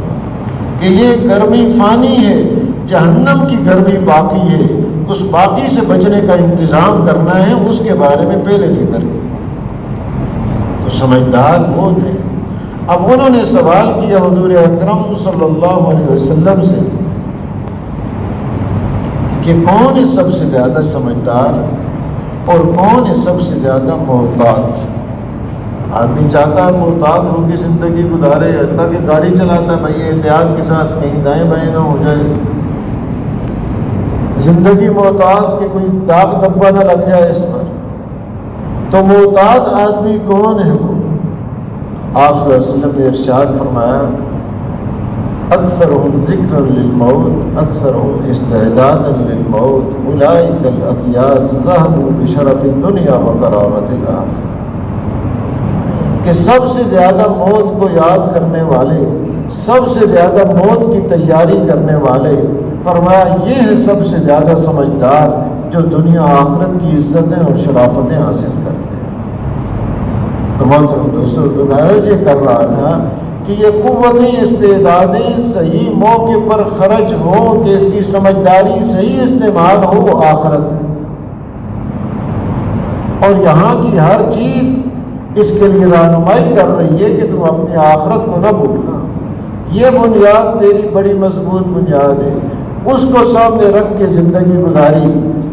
کہ یہ گرمی فانی ہے، جہنم کی گرمی باقی ہے، اس باقی سے بچنے کا انتظام کرنا ہے، اس کے بارے میں پہلے فکر کی۔ تو سمجھدار وہ تھے۔ اب انہوں نے سوال کیا حضور اکرم صلی اللہ علیہ وسلم سے کہ کون ہے سب سے زیادہ سمجھدار اور کون ہے سب سے زیادہ محتاط۔ آدمی چاہتا ہے محتاط ہو کے زندگی گزارے، حتیٰ کہ گاڑی چلاتا ہے بھائی احتیاط کے ساتھ کہیں دائیں بائیں نہ ہو جائے، زندگی محتاط کہ کوئی داغ دھبا نہ لگ جائے اس پر۔ تو محتاط آدمی کون ہے؟ وہ آپ صلی اللہ علیہ وسلم نے ارشاد فرمایا اکثرهم ذکرا للموت اکثرهم استعدادا للموت اولئک الاقیاس ذهبوا بشرف الدنیا وکرامۃ الآخرہ، کہ سب سے زیادہ موت کو یاد کرنے والے، سب سے زیادہ موت کی تیاری کرنے والے، فرمایا یہ ہے سب سے زیادہ سمجھدار جو دنیا آخرت کی عزتیں اور شرافتیں حاصل کرتے ہیں۔ تو محترم دوستوں، غرض یہ کر رہا تھا کہ یہ قوتیں استعدادیں صحیح موقع پر خرچ ہوں، کہ اس کی سمجھداری صحیح استعمال ہو وہ آخرت میں، اور یہاں کی ہر چیز اس کے لیے رہنمائی کر رہی ہے کہ تم اپنی آخرت کو نہ بھولنا۔ یہ بنیاد تیری بڑی مضبوط بنیاد ہے، اس کو سامنے رکھ کے زندگی گزاری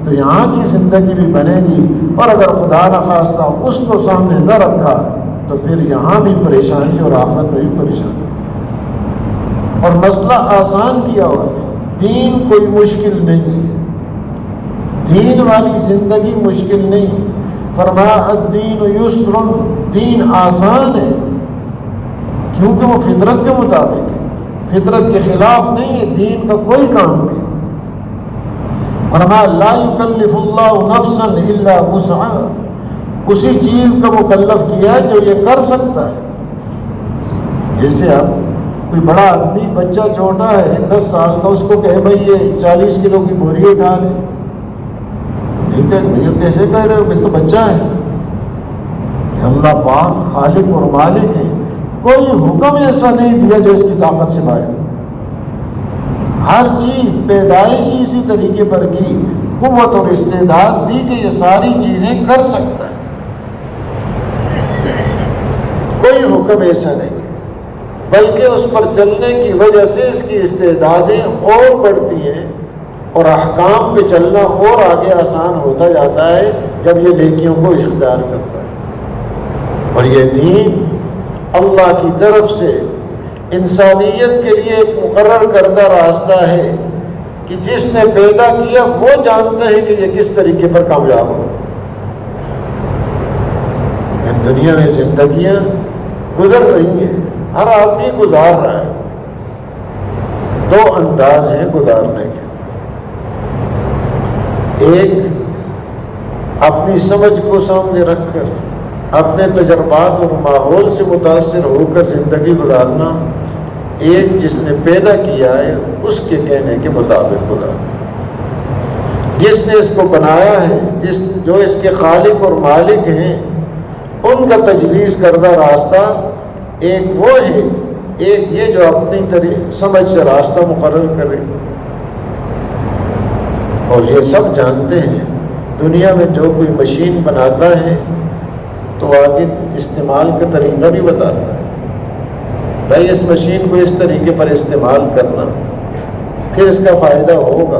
تو یہاں کی زندگی بھی بنے گی، اور اگر خدا نخواستہ اس کو سامنے نہ رکھا تو پھر یہاں بھی پریشانی اور آخرت میں بھی پریشانی۔ اور مسئلہ آسان کیا ہوا، دین کوئی مشکل نہیں ہے، دین والی زندگی مشکل نہیں۔ فرمایا الدین یسر، دین آسان ہے، کیونکہ وہ فطرت کے مطابق ہے، فطرت کے خلاف نہیں ہے، دین کا کوئی کام نہیں۔ فرمایا لا یکلف اللہ نفسا الا وسعہا، اسی چیز کا مکلف کیا ہے جو یہ کر سکتا ہے۔ جیسے اب کوئی بڑا آدمی، بچہ چھوٹا ہے 10 سال کا، اس کو کہے بھائی یہ 40 کلو کی بوری اٹھا لے، نہیں کہ بھیا کیسے کہہ رہے ہو، میں تو بچہ ہے۔ اللہ پاک خالق اور مالک ہے، کوئی حکم ایسا نہیں دیا جو اس کی طاقت سے باہر، ہر چیز پیدائش ہی اسی طریقے پر کی، قوت اور استعداد دی کہ یہ ساری چیزیں کر سکتا ہے، کوئی حکم ایسا نہیں ہے، بلکہ اس پر چلنے کی وجہ سے اس کی استعدادیں اور بڑھتی ہیں، اور احکام پہ چلنا اور آگے آسان ہوتا جاتا ہے جب یہ نیکیوں کو اختیار کرتا ہے۔ اور یہ دین اللہ کی طرف سے انسانیت کے لیے ایک مقرر کردہ راستہ ہے کہ جس نے پیدا کیا وہ جانتا ہے کہ یہ کس طریقے پر کامیاب ہو۔ دنیا میں زندگیاں گزر رہی ہیں، ہر آدمی گزار رہا ہے، 2 انداز ہیں گزارنے کے، ایک اپنی سمجھ کو سامنے رکھ کر اپنے تجربات اور ماحول سے متاثر ہو کر زندگی گزارنا، ایک جس نے پیدا کیا ہے اس کے کہنے کے مطابق گزارنا، جس نے اس کو بنایا ہے، جو اس کے خالق اور مالک ہیں، ان کا تجویز کردہ راستہ ایک وہ ہے، ایک یہ جو اپنی سمجھ سے راستہ مقرر کرے۔ اور یہ سب جانتے ہیں دنیا میں جو کوئی مشین بناتا ہے تو آگے استعمال کا طریقہ بھی بتاتا ہے، بھائی اس مشین کو اس طریقے پر استعمال کرنا، پھر اس کا فائدہ ہوگا۔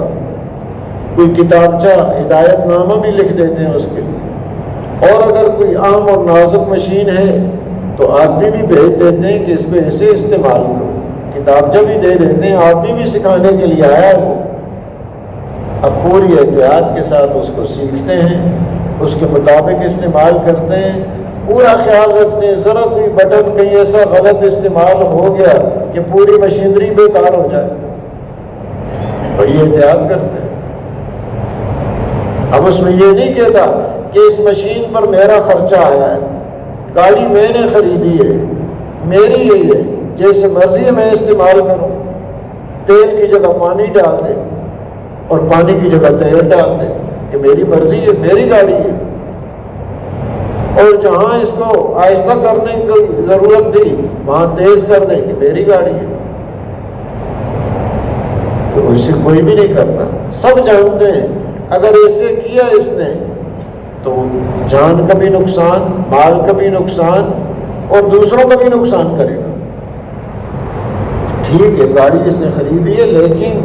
کوئی کتابچہ ہدایت نامہ بھی لکھ دیتے ہیں اس کے لیے، اور اگر کوئی عام اور نازک مشین ہے تو آدمی بھی بھیج دیتے ہیں کہ اس کو ایسے استعمال کرو، کتابچہ بھی دے دیتے ہیں، آدمی بھی سکھانے کے لیے آیا ہے وہ۔ اب پوری احتیاط کے ساتھ اس کو سیکھتے ہیں، اس کے مطابق استعمال کرتے ہیں، پورا خیال رکھتے ہیں ذرا کوئی بٹن کہیں ایسا غلط استعمال ہو گیا کہ پوری مشینری بیکار ہو جائے، وہی احتیاط کرتے ہیں۔ اب اس میں یہ نہیں کہتا کہ اس مشین پر میرا خرچہ آیا ہے، گاڑی میں نے خریدی ہے، میری یہی ہے، جیسے مرضی ہے میں استعمال کروں، تیل کی جگہ پانی ڈال دے اور پانی کی جگہ تیل ڈال دے کہ میری مرضی ہے، میری گاڑی ہے، اور جہاں اس کو آہستہ کرنے کی ضرورت تھی وہاں تیز کر دیں کہ میری گاڑی ہے۔ تو اسے کوئی بھی نہیں کرتا، سب جانتے ہیں اگر ایسے کیا اس نے تو جان کا بھی نقصان، مال کا بھی نقصان، اور دوسروں کا بھی نقصان کرے گا۔ ٹھیک ہے گاڑی اس نے خریدی ہے، لیکن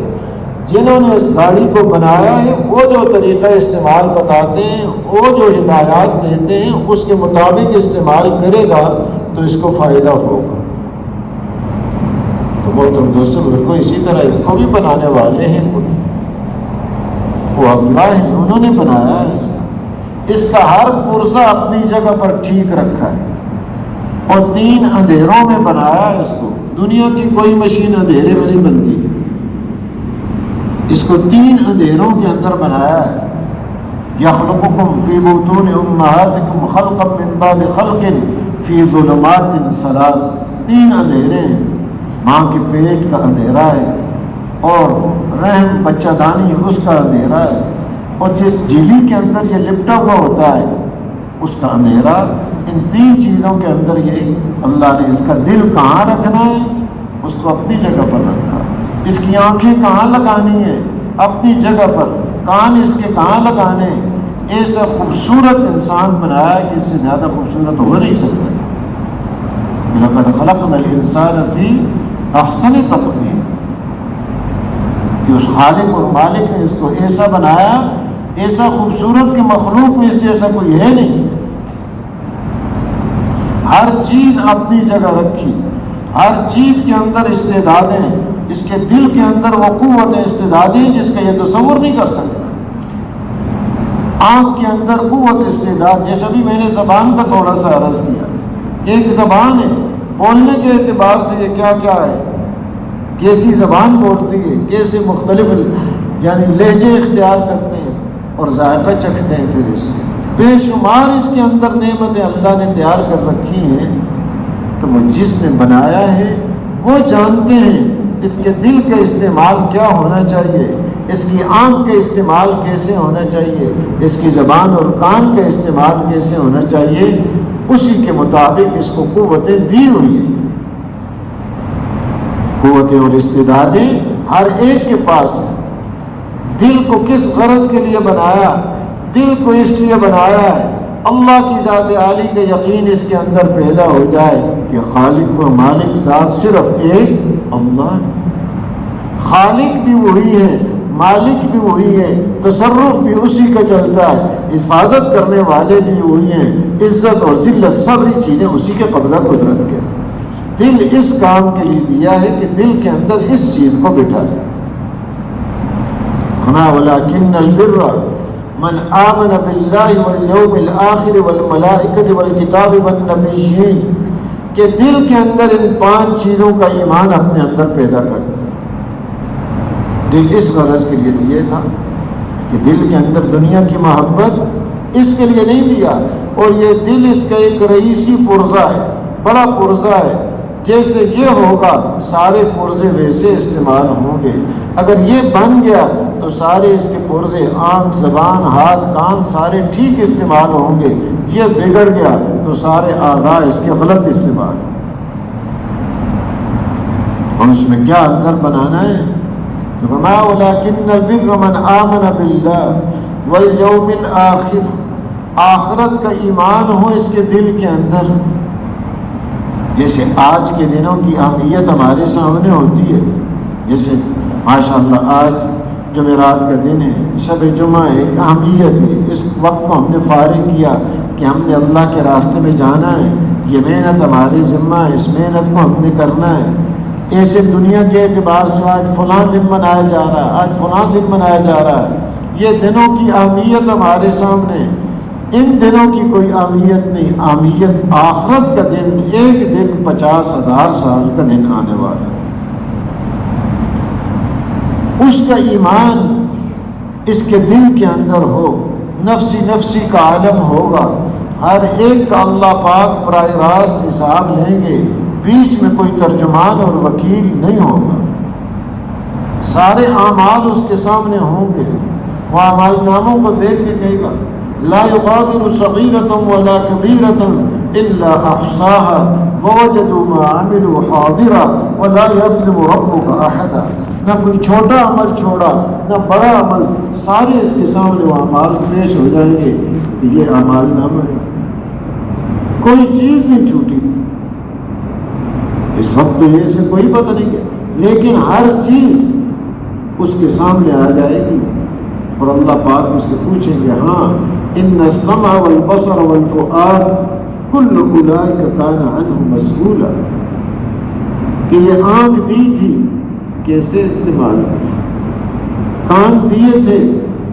جنہوں نے اس گاڑی کو بنایا ہے وہ جو طریقہ استعمال بتاتے ہیں، وہ جو ہدایات دیتے ہیں، اس کے مطابق استعمال کرے گا تو اس کو فائدہ ہوگا۔ تو محترم دوستوں بالکل اسی طرح اس کو بھی بنانے والے ہیں، وہ اللہ ہیں، انہوں نے بنایا ہے۔ اس کا ہر پرزہ اپنی جگہ پر ٹھیک رکھا ہے اور 3 اندھیروں میں بنایا ہے اس کو۔ دنیا کی کوئی مشین اندھیرے میں نہیں بنتی، اس کو 3 اندھیروں کے اندر بنایا ہے۔ یخلقکم فی بطون امہاتکم خلقا من بعد خلق فی ظلمات 3 اندھیرے ہیں، ماں کے پیٹ کا اندھیرا ہے اور رحم بچہ دانی اس کا اندھیرا ہے، اور جس جھیلی کے اندر یہ لپٹا ہوا ہوتا ہے اس کا اندھیرا۔ ان 3 چیزوں کے اندر یہ اللہ نے اس کا دل کہاں رکھنا ہے اس کو اپنی جگہ پر رکھا، اس کی آنکھیں کہاں لگانی ہے اپنی جگہ پر، کان اس کے کہاں لگانے، ایسا خوبصورت انسان بنایا کہ اس سے زیادہ خوبصورت ہو نہیں سکتا۔ لقد خلقنا الانسان فی احسن تقویم، کہ اس خالق اور مالک نے اس کو ایسا بنایا، ایسا خوبصورت کہ مخلوق میں اس جیسا کوئی ہے نہیں۔ ہر چیز اپنی جگہ رکھی، ہر چیز کے اندر استعدادیں، اس کے دل کے اندر وہ قوت استعدادیں جس کا یہ تصور نہیں کر سکتا۔ آنکھ کے اندر قوت استعداد، جیسے بھی میں نے زبان کا تھوڑا سا عرض کیا، ایک زبان ہے، بولنے کے اعتبار سے یہ کیا کیا ہے، کیسی زبان بولتی ہے، کیسے مختلف یعنی لہجے اختیار کرتے ہیں اور ذائقہ چکھتے ہیں، پھر اس سے بے شمار اس کے اندر نعمتیں اللہ نے تیار کر رکھی ہیں۔ تو وہ جس نے بنایا ہے وہ جانتے ہیں اس کے دل کا استعمال کیا ہونا چاہیے، اس کی آنکھ کا استعمال کیسے ہونا چاہیے، اس کی زبان اور کان کا استعمال کیسے ہونا چاہیے، اسی کے مطابق اس کو قوتیں دی ہوئی ہیں۔ قوتیں اور استعدادیں ہر ایک کے پاس ہیں۔ دل کو کس غرض کے لیے بنایا؟ دل کو اس لیے بنایا ہے اللہ کی ذات عالی کا یقین اس کے اندر پیدا ہو جائے کہ خالق اور مالک ذات صرف ایک اللہ ہے، خالق بھی وہی ہے، مالک بھی وہی ہے، تصرف بھی اسی کا چلتا ہے، حفاظت کرنے والے بھی وہی ہیں، عزت اور ذلت سب چیزیں اسی کے قبضہ قدرت کے۔ دل اس کام کے لیے دیا ہے کہ دل کے اندر اس چیز کو بٹھا دے۔ ہما ولکن البر من آمن باللہ والیوم الآخر والملائکۃ والکتاب والنبیین، کہ دل کے اندر ان 5 چیزوں کا ایمان اپنے اندر پیدا کر۔ دل اس غرض کے لیے دیا تھا کہ دل کے اندر دنیا کی محبت اس کے لیے نہیں دیا، اور یہ دل اس کا ایک رئیسی پرزہ ہے، بڑا پرزہ ہے، جیسے یہ ہوگا سارے پرزے ویسے استعمال ہوں گے۔ اگر یہ بن گیا تو سارے اس کے پرزے، آنکھ، زبان، ہاتھ، کان سارے ٹھیک استعمال ہوں گے۔ یہ بگڑ گیا تو سارے اعضاء اس کے غلط استعمال۔ اور اس میں کیا اندر بنانا ہے؟ تو فما ولکن البر من آمن باللہ والیوم الآخر، آخرت کا ایمان ہو اس کے دل کے اندر۔ جیسے آج کے دنوں کی اہمیت ہمارے سامنے ہوتی ہے، جیسے ماشاءاللہ آج جمعرات کا دن ہے، شب جمعہ ایک اہمیت ہے، اس وقت کو ہم نے فارغ کیا کہ ہم نے اللہ کے راستے میں جانا ہے، یہ محنت ہمارے ذمہ ہے، اس محنت کو ہم نے کرنا ہے۔ ایسے دنیا کے اعتبار سے آج فلاں دن منایا جا رہا ہے، آج فلاں دن منایا جا رہا ہے، یہ دنوں کی اہمیت ہمارے سامنے ہے۔ ان دنوں کی کوئی اہمیت نہیں، اہمیت آخرت کا دن، ایک دن 50,000 سال کا دن آنے والا ہے۔ اس کا ایمان اس کے دل کے اندر ہو، نفسی نفسی کا عالم ہوگا، ہر ایک کا اللہ پاک براہ راست حساب لیں گے، بیچ میں کوئی ترجمان اور وکیل نہیں ہوگا، سارے اعمال اس کے سامنے ہوں گے۔ وہ اعمال ناموں کو دیکھ کے کہے گا لا یغادر صغیرۃ ولا کبیرۃ الا احصاها ووجدوا ما عملوا حاضرا ولا یظلم ربک احدا، نہ کوئی چھوٹا عمل چھوڑا نہ بڑا عمل، سارے اس کے سامنے وہ اعمال پیش ہو جائیں گے کہ یہ اعمال نامہ ہے، کوئی چیز نہیں چھوٹی۔ اس وقت تو یہ سے کوئی پتہ نہیں ہے، لیکن ہر چیز اس کے سامنے آ جائے گی اور اللہ پاک اس سے پوچھیں گے ہاں ان السمع والبصر والفؤاد کل اولئک کان عنہ مسئولا، کہ یہ آنکھ دی تھی کیسے استعمال کی، کان دیے تھے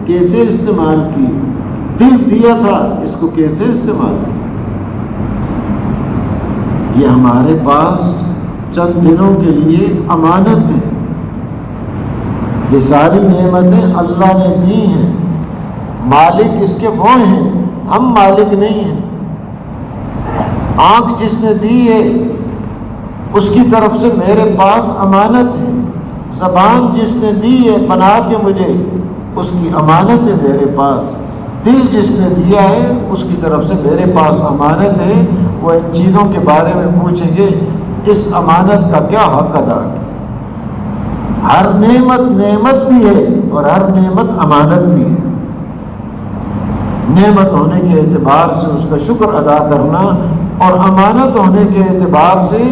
کیسے استعمال کی، دل دیا تھا اس کو کیسے استعمال کی۔ یہ ہمارے پاس چند دنوں کے لیے امانت ہے، یہ ساری نعمتیں اللہ نے دی ہیں، مالک اس کے وہ ہیں، ہم مالک نہیں ہیں۔ آنکھ جس نے دی ہے اس کی طرف سے میرے پاس امانت ہے، زبان جس نے دی ہے بنا کے مجھے اس کی امانت ہے میرے پاس، دل جس نے دیا ہے اس کی طرف سے میرے پاس امانت ہے۔ وہ ان چیزوں کے بارے میں پوچھیں گے اس امانت کا کیا حق ادا کیا۔ ہر نعمت نعمت بھی ہے اور ہر نعمت امانت بھی ہے۔ نعمت ہونے کے اعتبار سے اس کا شکر ادا کرنا اور امانت ہونے کے اعتبار سے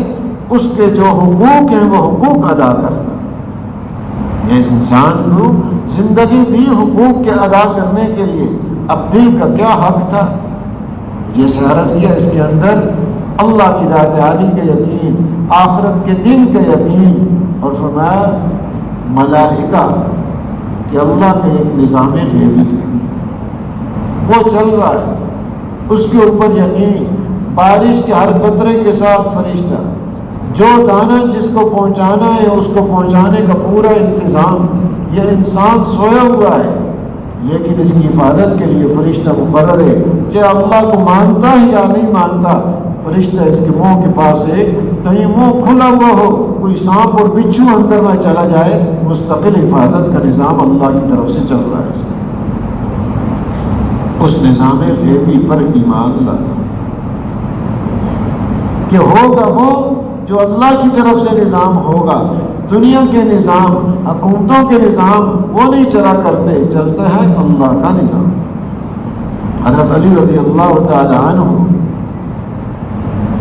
اس کے جو حقوق ہیں وہ حقوق ادا کرنا۔ اس انسان کو زندگی دی حقوق کے ادا کرنے کے لیے، اب دل کا کیا حق تھا؟ جیسے عرض کیا اس کے اندر اللہ کی ذات عالی کا یقین، آخرت کے دن کا یقین، اور فرمایا ملائکہ کہ اللہ کا ایک نظام غیبی وہ چل رہا ہے، اس کے اوپر یقین، بارش کے ہر قطرے کے ساتھ فرشتہ، جو دانہ جس کو پہنچانا ہے اس کو پہنچانے کا پورا انتظام۔ یہ انسان سویا ہوا ہے لیکن اس کی حفاظت کے لیے فرشتہ مقرر ہے، چاہے اللہ کو مانتا ہے یا نہیں مانتا، فرشتہ اس کے منہ کے پاس ہے، کہیں منہ کھلا ہوا ہو کوئی سانپ اور بچھو اندر نہ چلا جائے، مستقل حفاظت کا نظام اللہ کی طرف سے چل رہا ہے۔ اس نظام غیبی پر ایمان لانا کہ ہوگا وہ جو اللہ کی طرف سے نظام ہوگا۔ دنیا کے نظام، حکومتوں کے نظام وہ نہیں چلا کرتے، چلتا ہے اللہ کا نظام۔ حضرت علی رضی اللہ تعالی عنہ،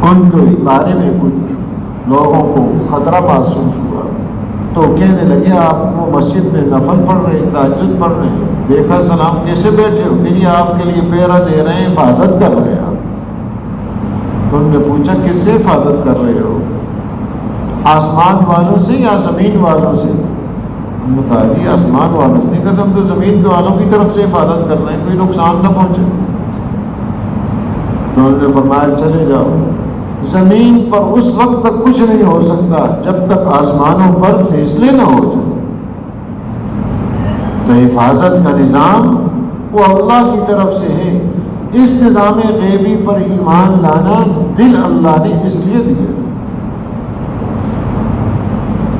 ان کے بارے میں کچھ لوگوں کو خطرہ محسوس ہوا تو کہنے لگے آپ وہ مسجد میں نفل پڑھ رہے ہیں، تہجد پڑھ رہے ہیں، دیکھا سلام کیسے بیٹھے ہو کہ یہ آپ کے لیے پیرا دے رہے ہیں، حفاظت کر رہے ہیں آپ۔ تو ان نے پوچھا کس سے حفاظت کر رہے ہو؟ آسمان والوں سے یا زمین والوں سے؟ ہم نے کہا جی آسمان والوں سے نہیں کرتے، ہم تو زمین والوں کی طرف سے حفاظت کر رہے ہیں، کوئی نقصان نہ پہنچے۔ تو انہوں نے فرمایا چلے جاؤ، زمین پر اس وقت تک کچھ نہیں ہو سکتا جب تک آسمانوں پر فیصلے نہ ہو جائیں۔ تو حفاظت کا نظام وہ اللہ کی طرف سے ہے۔ اس نظام غیبی پر ایمان لانا دل اللہ نے اس لیے دیا۔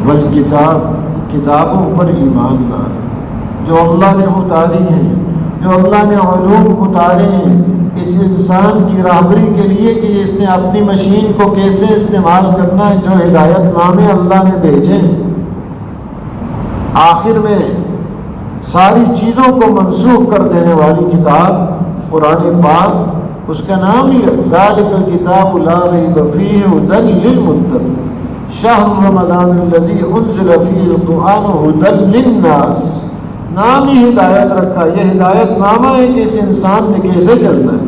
والکتاب، کتابوں پر ایمان لانا جو اللہ نے اتاری ہیں، جو اللہ نے علوم اتارے ہیں اس انسان کی راہبری کے لیے کہ اس نے اپنی مشین کو کیسے استعمال کرنا ہے، جو ہدایت نامے اللہ نے بھیجے۔ آخر میں ساری چیزوں کو منسوخ کر دینے والی کتاب قرآن پاک، اس کا نام ہی ذالک الکتاب لا ریب فیہ ھدی للمتقین، شہر رمضان الذی انزل فیہ القرآن ھدی للناس۔ نام ہی ہدایت رکھا، یہ ہدایت نامہ ہے کہ اس انسان نے کیسے چلنا ہے،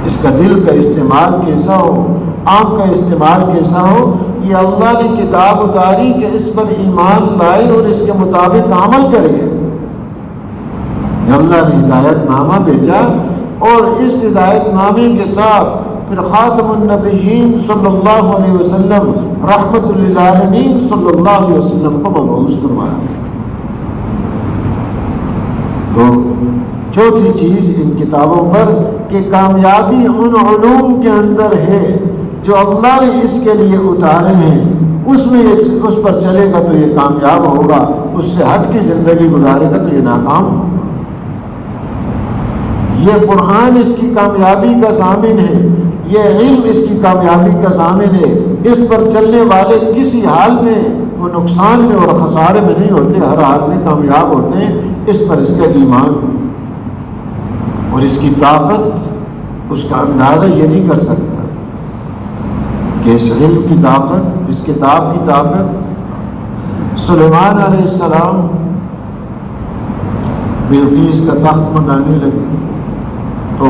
اس کا دل کا استعمال کیسا ہو، آنکھ کا استعمال کیسا ہو۔ یہ اللہ نے کتاب اتاری کہ اس پر ایمان لائے اور اس کے مطابق عمل کرے۔ اللہ نے ہدایت نامہ بھیجا اور اس ہدایت نامے کے ساتھ پھر خاتم النبیین صلی اللہ علیہ وسلم، رحمت للعالمین صلی اللہ علیہ وسلم کو مبعوث فرمایا۔ تو چوتھی چیز ان کتابوں پر کہ کامیابی ان علوم کے اندر ہے جو اللہ نے اس کے لیے اتارے ہیں، اس میں اس پر چلے گا تو یہ کامیاب ہوگا، اس سے ہٹ کے زندگی گزارے گا تو یہ ناکام ہوگا۔ یہ قرآن اس کی کامیابی کا ضامن ہے، یہ علم اس کی کامیابی کا ضامن ہے۔ اس پر چلنے والے کسی حال میں وہ نقصان میں اور خسارے میں نہیں ہوتے، ہر حال میں کامیاب ہوتے ہیں۔ اس پر اس کا ایمان اور اس کی طاقت، اس کا اندازہ یہ نہیں کر سکتا کہ اس علم کی طاقت، اس کتاب کی طاقت سلیمان علیہ السلام بلقیس کا تخت منگانے لگے تو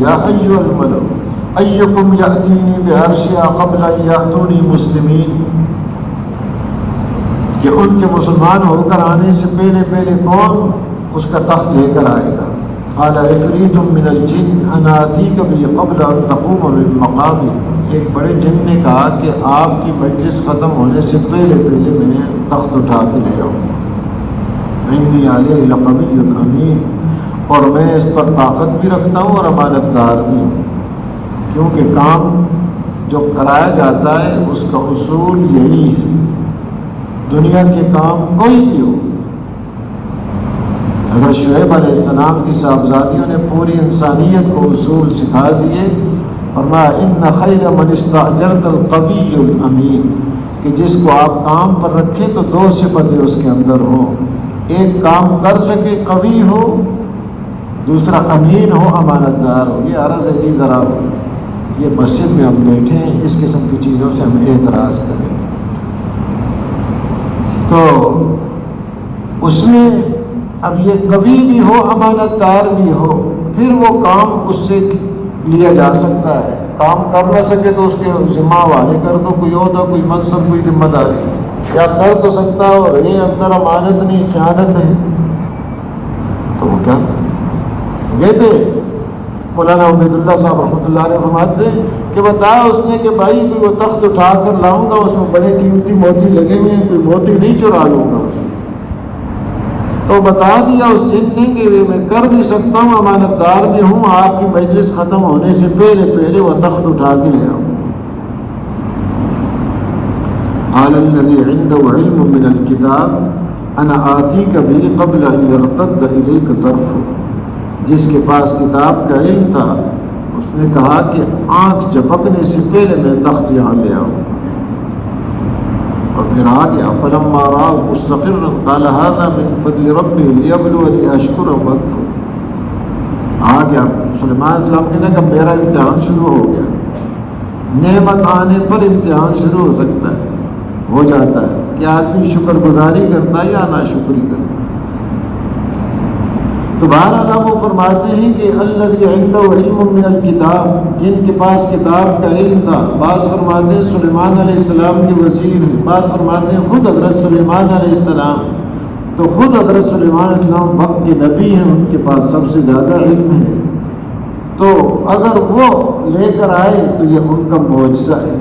یا ایھا الملأ ایکم یأتینی بعرشہا قبل ان یأتونی مسلمین، کہ ان کے مسلمان ہو کر آنے سے پہلے پہلے کون اس کا تخت لے کر آئے گا؟ قال عفریت من الجن انا آتیک بہ قبل ان تقوم من مقامک، ایک بڑے جن نے کہا کہ آپ کی مجلس ختم ہونے سے پہلے پہلے میں تخت اٹھا کے لے آؤں گا۔ انی علیہ لقوی امین، اور میں اس پر طاقت بھی رکھتا ہوں اور امانت دار بھی ہوں، کیونکہ کام جو کرایا جاتا ہے اس کا اصول یہی ہے، دنیا کے کام کوئی بھی ہو۔ حضرت شعیب علیہ السلام کی صاحبزادیوں نے پوری انسانیت کو اصول سکھا دیے، فرمایا ان خیر من استاجرت القوی الامین، کہ جس کو آپ کام پر رکھیں تو دو صفتیں اس کے اندر ہوں، ایک کام کر سکے قوی ہو، دوسرا امین ہو، امانت دار ہو۔ یہ عرض ہے جی ذرا یہ مسجد میں ہم بیٹھے ہیں، اس قسم کی چیزوں سے ہم اعتراض کریں تو اس میں اب یہ قوی بھی ہو امانت دار بھی ہو، پھر وہ کام اس سے لیا جا سکتا ہے۔ کام کر نہ سکے تو اس کے ذمہ حوالے کر دو، کوئی عہدہ کوئی منصب کوئی ذمہ داری، یا کر تو سکتا ہے اور یہ اندر امانت نہیں خیانت ہے تو وہ کیا کہتے مولانا عبید اللہ صاحب رحمۃ اللہ علیہ فرماتے ہیں کہ بتایا اس نے کہ بھائی کوئی وہ تخت اٹھا کر لاؤں گا، اس میں بڑے قیمتی موتی لگے ہوئے ہیں، کوئی موتی نہیں چرا لوں گا اس میں، تو بتا دیا اس جن نے کہ میں کر بھی سکتا ہوں، امانت دار بھی ہوں، آپ کی مجلس ختم ہونے سے پہلے پہلے وہ تخت اٹھا کے لے آؤں۔ قال الذی عنده علم من الکتاب انا آتیک به قبل ان یرتد الیک طرفک، جس کے پاس کتاب کا علم تھا اس نے کہا کہ آنکھ جھپکنے سے پہلے میں تخت یہاں لے آؤں، اور پھر آ گیا فلما رآہ مستقرا قال هذا من فضل ربی لیبلونی اشکر ام اکفر، آ گیا سلیمان علیہ السلام کہنے کہ میرا امتحان شروع ہو گیا، نعمت آنے پر امتحان شروع ہو سکتا ہے، ہو جاتا ہے کہ آدمی شکر گزاری کرتا ہے یا ناشکری کرتا ہے۔ تو بہرحال وہ فرماتے ہیں کہ الذی عنده علم من الکتاب، جن کے پاس کتاب کا علم تھا، بعض فرماتے ہیں سلیمان علیہ السلام کے وزیر ہیں، بعض فرماتے ہیں خود حضرت سلیمان علیہ السلام، تو خود حضرت سلیمان علیہ السلام وقت کے نبی ہیں، ان کے پاس سب سے زیادہ علم ہے، تو اگر وہ لے کر آئے تو یہ ان کا معجزہ ہے،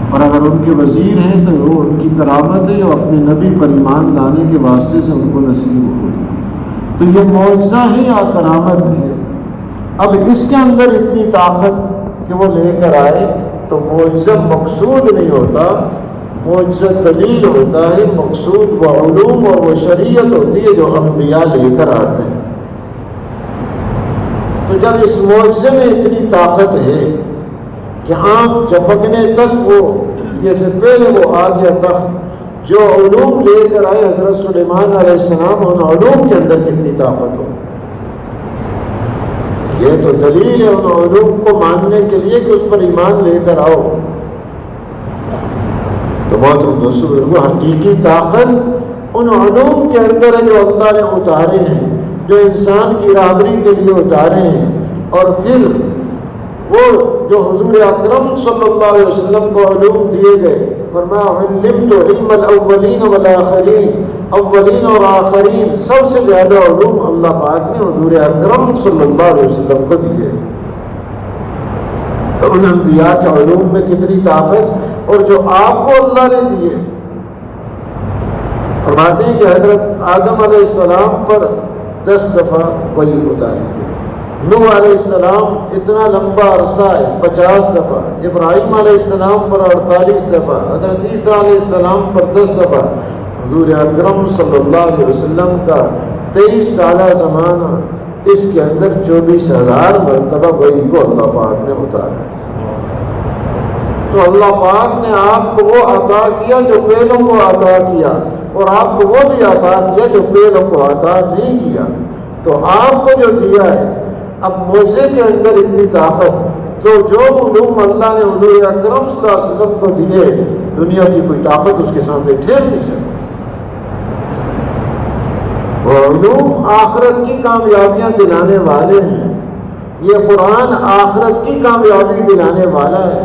اور اگر ان کے وزیر ہیں تو وہ ان کی کرامت ہے جو اپنے نبی پر ایمان لانے کے واسطے سے ان کو نصیب ہوئی، تو یہ معجزہ ہے یا کرامت ہے۔ اب اس کے اندر اتنی طاقت کہ وہ لے کر آئے تو معجزہ مقصود نہیں ہوتا، معجزہ دلیل ہوتا ہے، مقصود وہ علوم اور وہ شریعت ہوتی ہے جو انبیاء لے کر آتے ہیں۔ تو جب اس معجزے میں اتنی طاقت ہے کہ آنکھ جھپکنے تک وہ جیسے پہلے وہ آ گیا تخت، جو علوم لے کر آئے حضرت سلیمان علیہ السلام، ان علوم کے اندر کتنی طاقت ہو، یہ تو دلیل ہے ان علوم کو ماننے کے لیے کہ اس پر ایمان لے کر آؤ۔ تو بہت دوستوں وہ حقیقی طاقت ان علوم کے اندر ہے جو اللہ نے اتارے ہیں، جو انسان کی رہبری کے لیے اتارے ہیں، اور پھر وہ جو حضور اکرم صلی اللہ علیہ وسلم کو علوم دیے گئے، فرمایا علمت علم الاولین والآخرین، اولین اور آخرین سب سے زیادہ علوم اللہ پاک نے حضور اکرم صلی اللہ علیہ وسلم کو دیے۔ تو ان انبیاء کے علوم میں کتنی طاقت، اور جو آپ کو اللہ نے دیے، فرماتے ہیں کہ حضرت آدم علیہ السلام پر 10 دفعہ وحی اتاری گئی، نوح علیہ السلام اتنا لمبا عرصہ ہے 50 دفعہ، ابراہیم علیہ السلام پر 48 دفعہ، حضرت عیسیٰ علیہ السلام پر 10 دفعہ، حضور اکرم صلی اللہ علیہ وسلم کا 23 سالہ زمانہ، اس کے اندر 24,000 مرتبہ وحی کو اللہ پاک نے اتارا ہے۔ تو اللہ پاک نے آپ کو وہ عطا کیا جو پہلوں کو عطا کیا، اور آپ کو وہ بھی عطا کیا جو پہلوں کو عطا نہیں کیا۔ تو آپ کو جو دیا ہے، اب معجزے کے اندر اتنی طاقت تو جو علوم اللہ نے حضور اکرم صلی اللہ علیہ وسلم کو دیے دنیا کی کوئی طاقت اس کے سامنے ٹھہر نہیں سکتی۔ وہ علوم آخرت کی کامیابیاں دلانے والے ہیں، یہ قرآن آخرت کی کامیابی دلانے والا ہے،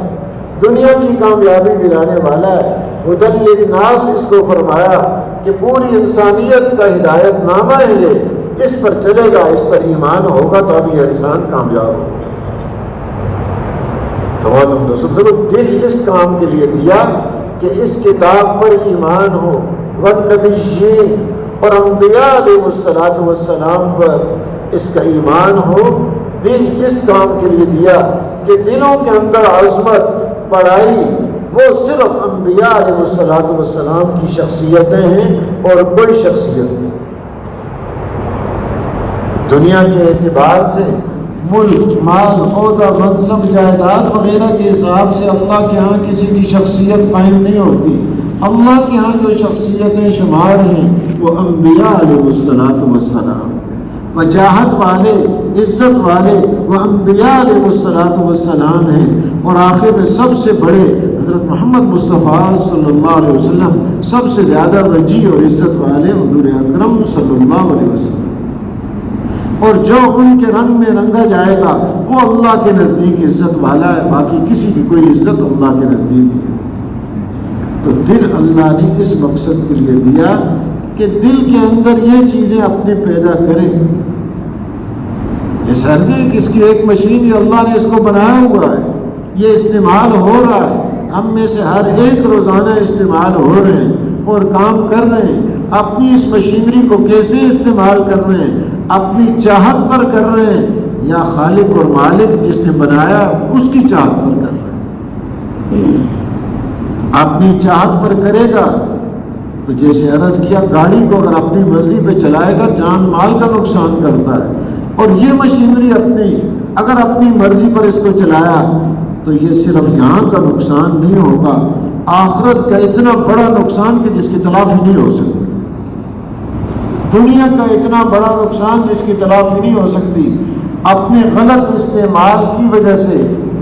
دنیا کی کامیابی دلانے والا ہے۔ ہدی للناس اس کو فرمایا کہ پوری انسانیت کا ہدایت نامہ ہے، یہ اس پر چلے گا، اس پر ایمان ہوگا تو اب یہ انسان کامیاب ہوگا۔ تو دل اس کام کے لیے دیا کہ اس کتاب پر ایمان ہو، والنبیین اور انبیاء علیہ الصلوۃ والسلام پر اس کا ایمان ہو۔ دل اس کام کے لیے دیا کہ دلوں کے اندر عظمت بڑائی وہ صرف انبیاء علیہ الصلوۃ والسلام کی شخصیتیں ہیں اور کوئی شخصیت نہیں۔ دنیا کے اعتبار سے ملک، مال، عہدہ، منصب، جائیداد وغیرہ کے حساب سے اللہ کے ہاں کسی کی شخصیت قائم نہیں ہوتی۔ اللہ کے ہاں جو شخصیتیں شمار ہیں وہ انبیاء علیہ الصلوۃ والسلام، وجاہت والے، عزت والے وہ انبیاء علیہ الصلوۃ والسلام ہیں، اور آخر میں سب سے بڑے حضرت محمد مصطفیٰ صلی اللہ علیہ وسلم، سب سے زیادہ وجیح اور عزت والے حضور اکرم صلی اللہ علیہ وسلم۔ اور جو ان کے رنگ میں رنگا جائے گا وہ اللہ کے نزدیک عزت والا ہے، باقی کسی کی کوئی عزت اللہ کے نزدیک ہے۔ تو دل اللہ نے اس مقصد کے لیے دیا کہ دل کے اندر یہ چیزیں اپنے پیدا کرے۔ اس ہردی اس کی ایک مشین جو اللہ نے اس کو بنایا ہوا ہے، یہ استعمال ہو رہا ہے، ہم میں سے ہر ایک روزانہ استعمال ہو رہے ہیں اور کام کر رہے ہیں۔ اپنی اس مشینری کو کیسے استعمال کر رہے ہیں؟ اپنی چاہت پر کر رہے ہیں یا خالق اور مالک جس نے بنایا اس کی چاہت پر کر رہے ہیں؟ اپنی چاہت پر کرے گا تو جیسے عرض کیا، گاڑی کو اگر اپنی مرضی پہ چلائے گا جان مال کا نقصان کرتا ہے، اور یہ مشینری اگر اپنی مرضی پر اس کو چلایا تو یہ صرف یہاں کا نقصان نہیں ہوگا، آخرت کا اتنا بڑا نقصان کہ جس کی تلافی نہیں ہو سکتی، دنیا کا اتنا بڑا نقصان جس کی تلافی نہیں ہو سکتی۔ اپنے غلط استعمال کی وجہ سے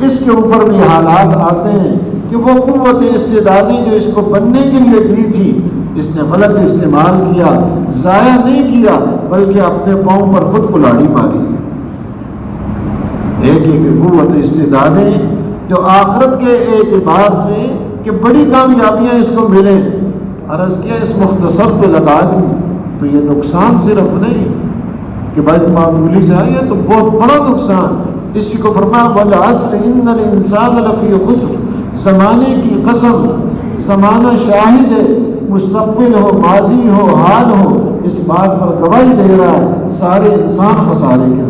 اس کے اوپر بھی حالات آتے ہیں کہ وہ قوت استعدادی جو اس کو بننے کے لیے دی تھی اس نے غلط استعمال کیا، ضائع نہیں کیا بلکہ اپنے پاؤں پر خود کلاڑی ماری۔ ایک قوت استعدادیں جو آخرت کے اعتبار سے کہ بڑی کامیابیاں اس کو ملیں، عرض کیا اس مختصر پہ لگا دوں تو یہ نقصان صرف نہیں کہ بھائی معمولی سے آئی ہے، تو بہت بڑا نقصان۔ اسی کو فرمایا والعصر ان الانسان لفی خسر، زمانے کی قسم، زمانہ شاہد ہے، مستقبل ہو، ماضی ہو، حال ہو، اس بات پر گواہی دے رہا ہے سارے انسان خسارے کے۔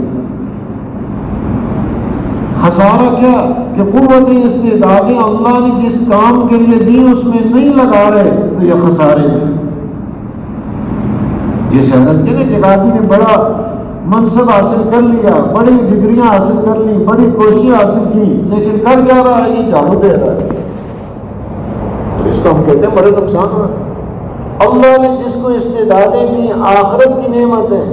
خسارہ کیا کہ قوت استعدادیں اللہ نے جس کام کے لیے دی اس میں نہیں لگا رہے تو یہ خسارے ہیں۔ یہ شہرت کے کہ آدمی نے بڑا منصب حاصل کر لیا، بڑی ڈگریاں حاصل کر لی، بڑی کوششیں حاصل کی، لیکن کر کیا رہا ہے؟ یہ جھاڑو دے رہا ہے، تو اس کو ہم کہتے ہیں بڑے نقصان ہو رہا ہے۔ اللہ نے جس کو استعدادیں دی آخرت کی نعمت ہے،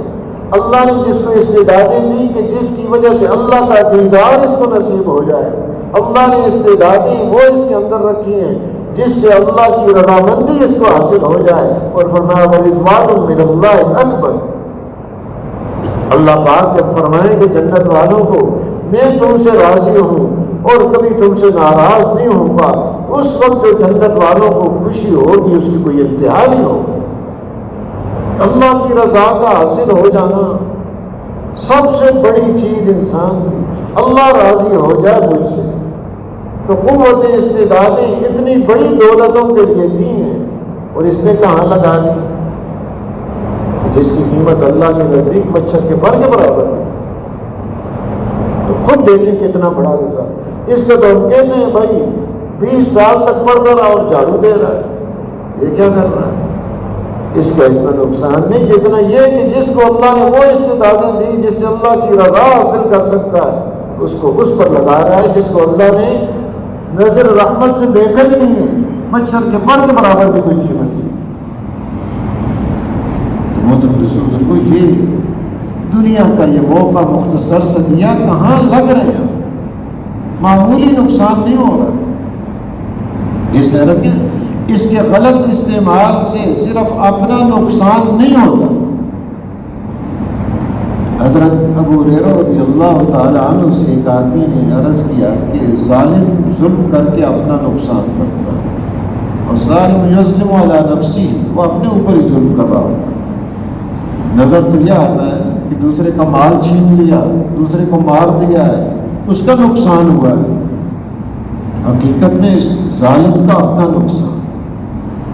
اللہ نے جس کو استعدادیں دی کہ جس کی وجہ سے اللہ کا دیدار اس کو نصیب ہو جائے، اللہ نے استعدادیں وہ اس کے اندر رکھی ہیں جس سے اللہ کی رضامندی اس کو حاصل ہو جائے، اور فرمایا وَرِضْوَانٌ مِّنَ اللَّهِ اکبر۔ اللہ پاک جب فرمائیں کہ جنت والوں کو میں تم سے راضی ہوں اور کبھی تم سے ناراض نہیں ہوں گا، اس وقت جو جنت والوں کو خوشی ہوگی اس کی کوئی انتہا نہیں ہوگی۔ اللہ کی رضا کا حاصل ہو جانا سب سے بڑی چیز انسان کی، اللہ راضی ہو جائے مجھ سے۔ تو قوت استعدادیں اتنی بڑی دولتوں کے لیے دی ہیں اور اس نے کہاں لگا دی جس کی قیمت اللہ کے نزدیک مچھر کے پر کے برابر ہے۔ تو خود دیکھیں کتنا بڑا رضا۔ اس کو تو ہم کہتے ہیں بھائی 20 سال تک پڑھتا رہا اور جھاڑو دے رہا ہے، یہ کیا کر رہا ہے؟ اس کا اتنا نقصان نہیں جتنا یہ کہ جس کو اللہ نے وہ استعدادیں دی جس سے اللہ کی رضا حاصل کر سکتا ہے اس کو اس پر لگا رہا ہے، جس کو اللہ نے نظر رحمت سے دیکھا ہی نہیں ہے، مچھر کے پر کے برابر بھی کوئی قیمت نہیں۔ تو محترم کو یہ دنیا کا یہ موقع مختصر سے دیا، کہاں لگ رہے ہیں؟ معمولی نقصان نہیں ہو رہا. اس حیرت اس کے غلط استعمال سے صرف اپنا نقصان نہیں ہوتا. حضرت ابو ہریرہ رضی اللہ تعالی عنہ سے ایک آدمی نے عرض کیا کہ ظالم ظلم کر کے اپنا نقصان کرتا ہے، اور ظالم یظلم علی نفسی، وہ اپنے اوپر ہی ظلم کر رہا ہوتا ہے. نظر تو یہ آتا ہے کہ دوسرے کا مال چھین لیا، دوسرے کو مار دیا ہے، اس کا نقصان ہوا ہے. حقیقت میں اس ظالم کا اپنا نقصان،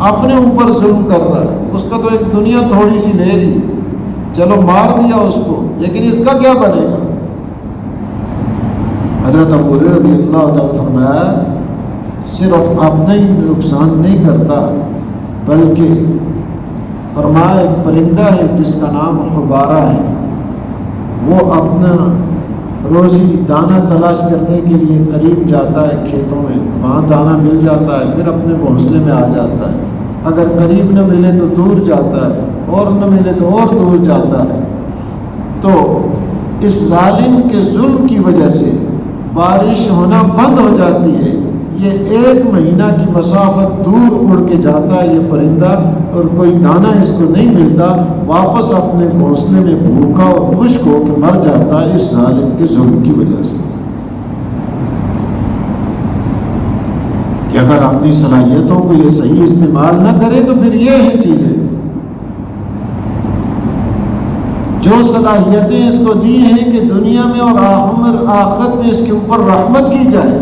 اپنے اوپر ظلم کر رہا ہے. اس کا تو ایک دنیا تھوڑی سی لے لی، چلو مار دیا اس کو، لیکن اس کا کیا بنے گا؟ حضرت ابو ہریرہ رضی اللہ تعالیٰ فرمایا صرف اپنا ہی نقصان نہیں کرتا، بلکہ فرمایا ایک پرندہ ہے جس کا نام حبارہ ہے، وہ اپنا روزی دانہ تلاش کرنے کے لیے قریب جاتا ہے کھیتوں میں، وہاں دانہ مل جاتا ہے، پھر اپنے گھونسلے میں آ جاتا ہے. اگر قریب نہ ملے تو دور جاتا ہے، اور نہ ملے تو اور دور جاتا ہے. تو اس ظالم کے ظلم کی وجہ سے بارش ہونا بند ہو جاتی ہے. یہ 1 مہینہ کی مسافت دور اڑ کے جاتا ہے یہ پرندہ، اور کوئی دانہ اس کو نہیں ملتا، واپس اپنے گھونسلے میں بھوکا اور خشک ہو کے مر جاتا ہے اس ظالم کے ظلم کی وجہ سے. کہ اگر اپنی صلاحیتوں کو یہ صحیح استعمال نہ کرے تو پھر یہ ہے چیزیں جو صلاحیتیں اس کو دی ہیں کہ دنیا میں اور آخرت میں اس کے اوپر رحمت کی جائے،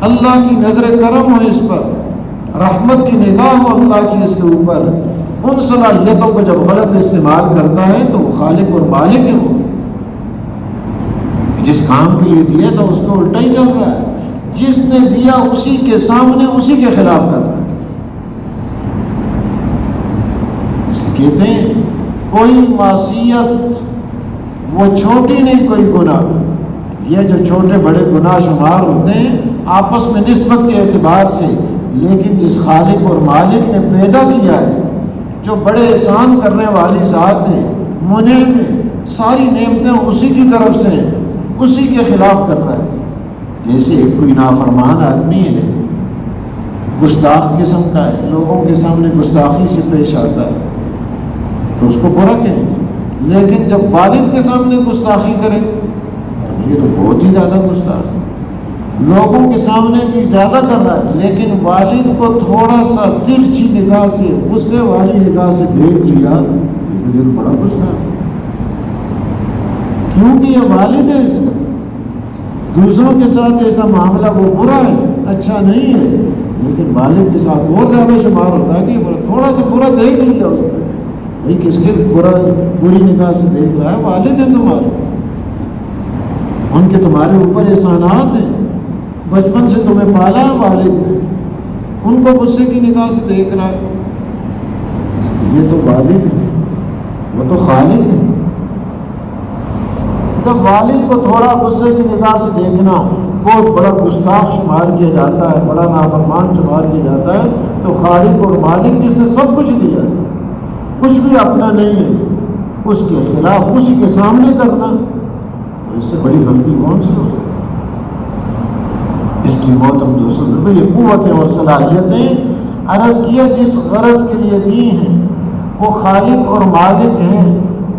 اللہ کی نظر کرم ہو اس پر، رحمت کی نگاہ ہو اللہ کی اس کے اوپر، ان صلاحیتوں کو جب غلط استعمال کرتا ہے تو وہ خالق اور مالک ہے. وہ جس کام کے لیے دیا تو اس کو الٹا ہی چل رہا ہے، جس نے دیا اسی کے سامنے اسی کے خلاف کر رہا ہے. اس کہتے ہیں کوئی معصیت وہ چھوٹی نہیں کوئی گناہ، یہ جو چھوٹے بڑے گناہ شمار ہوتے ہیں آپس میں نسبت کے اعتبار سے، لیکن جس خالق اور مالک نے پیدا کیا ہے، جو بڑے احسان کرنے والی ذات ہے، منعم ہے، ساری نعمتیں اسی کی طرف سے ہیں، اسی کے خلاف کر رہا ہے. جیسے کوئی نافرمان آدمی ہے، گستاخ قسم کا ہے، لوگوں کے سامنے گستاخی سے پیش آتا ہے تو اس کو برا کہیں، لیکن جب والد کے سامنے گستاخی کرے تو یہ تو بہت ہی زیادہ گستاخ ہے. لوگوں کے سامنے بھی زیادہ کر رہا ہے، لیکن والد کو تھوڑا سا ترچھی نگاہ سے، غصے والی نگاہ سے دیکھ لیا تو یہ بڑا غصہ ہے، کیونکہ یہ والد ہے. اس کا دوسروں کے ساتھ ایسا معاملہ وہ برا ہے، اچھا نہیں ہے، لیکن والد کے ساتھ اور زیادہ شمار ہوتا ہے کہ تھوڑا سا برا دیکھ لیا اس کو، بھائی کس کے بری نگاہ سے دیکھ رہا ہے؟ والد ہیں تمہارے، ان کے تمہارے اوپر احسانات ہیں، بچپن سے تمہیں پالا ہے والد نے، ان کو غصے کی نگاہ سے دیکھ رہا ہے. یہ تو والد ہے، وہ تو خالق ہے. جب والد کو تھوڑا غصے کی نگاہ سے دیکھنا بہت بڑا گستاخ شمار کیا جاتا ہے، بڑا نافرمان شمار کیا جاتا ہے، تو خالق اور مالک جس سے سب کچھ دیا ہے، کچھ بھی اپنا نہیں ہے، اس کے خلاف اسی کے سامنے کرنا، اس سے بڑی غلطی کون سی ہو سکتی؟ اس کی محترم دوستوں، یہ قوتیں اور صلاحیتیں عرض کیا جس غرض کے لیے دی ہیں وہ خالق اور مالک ہیں،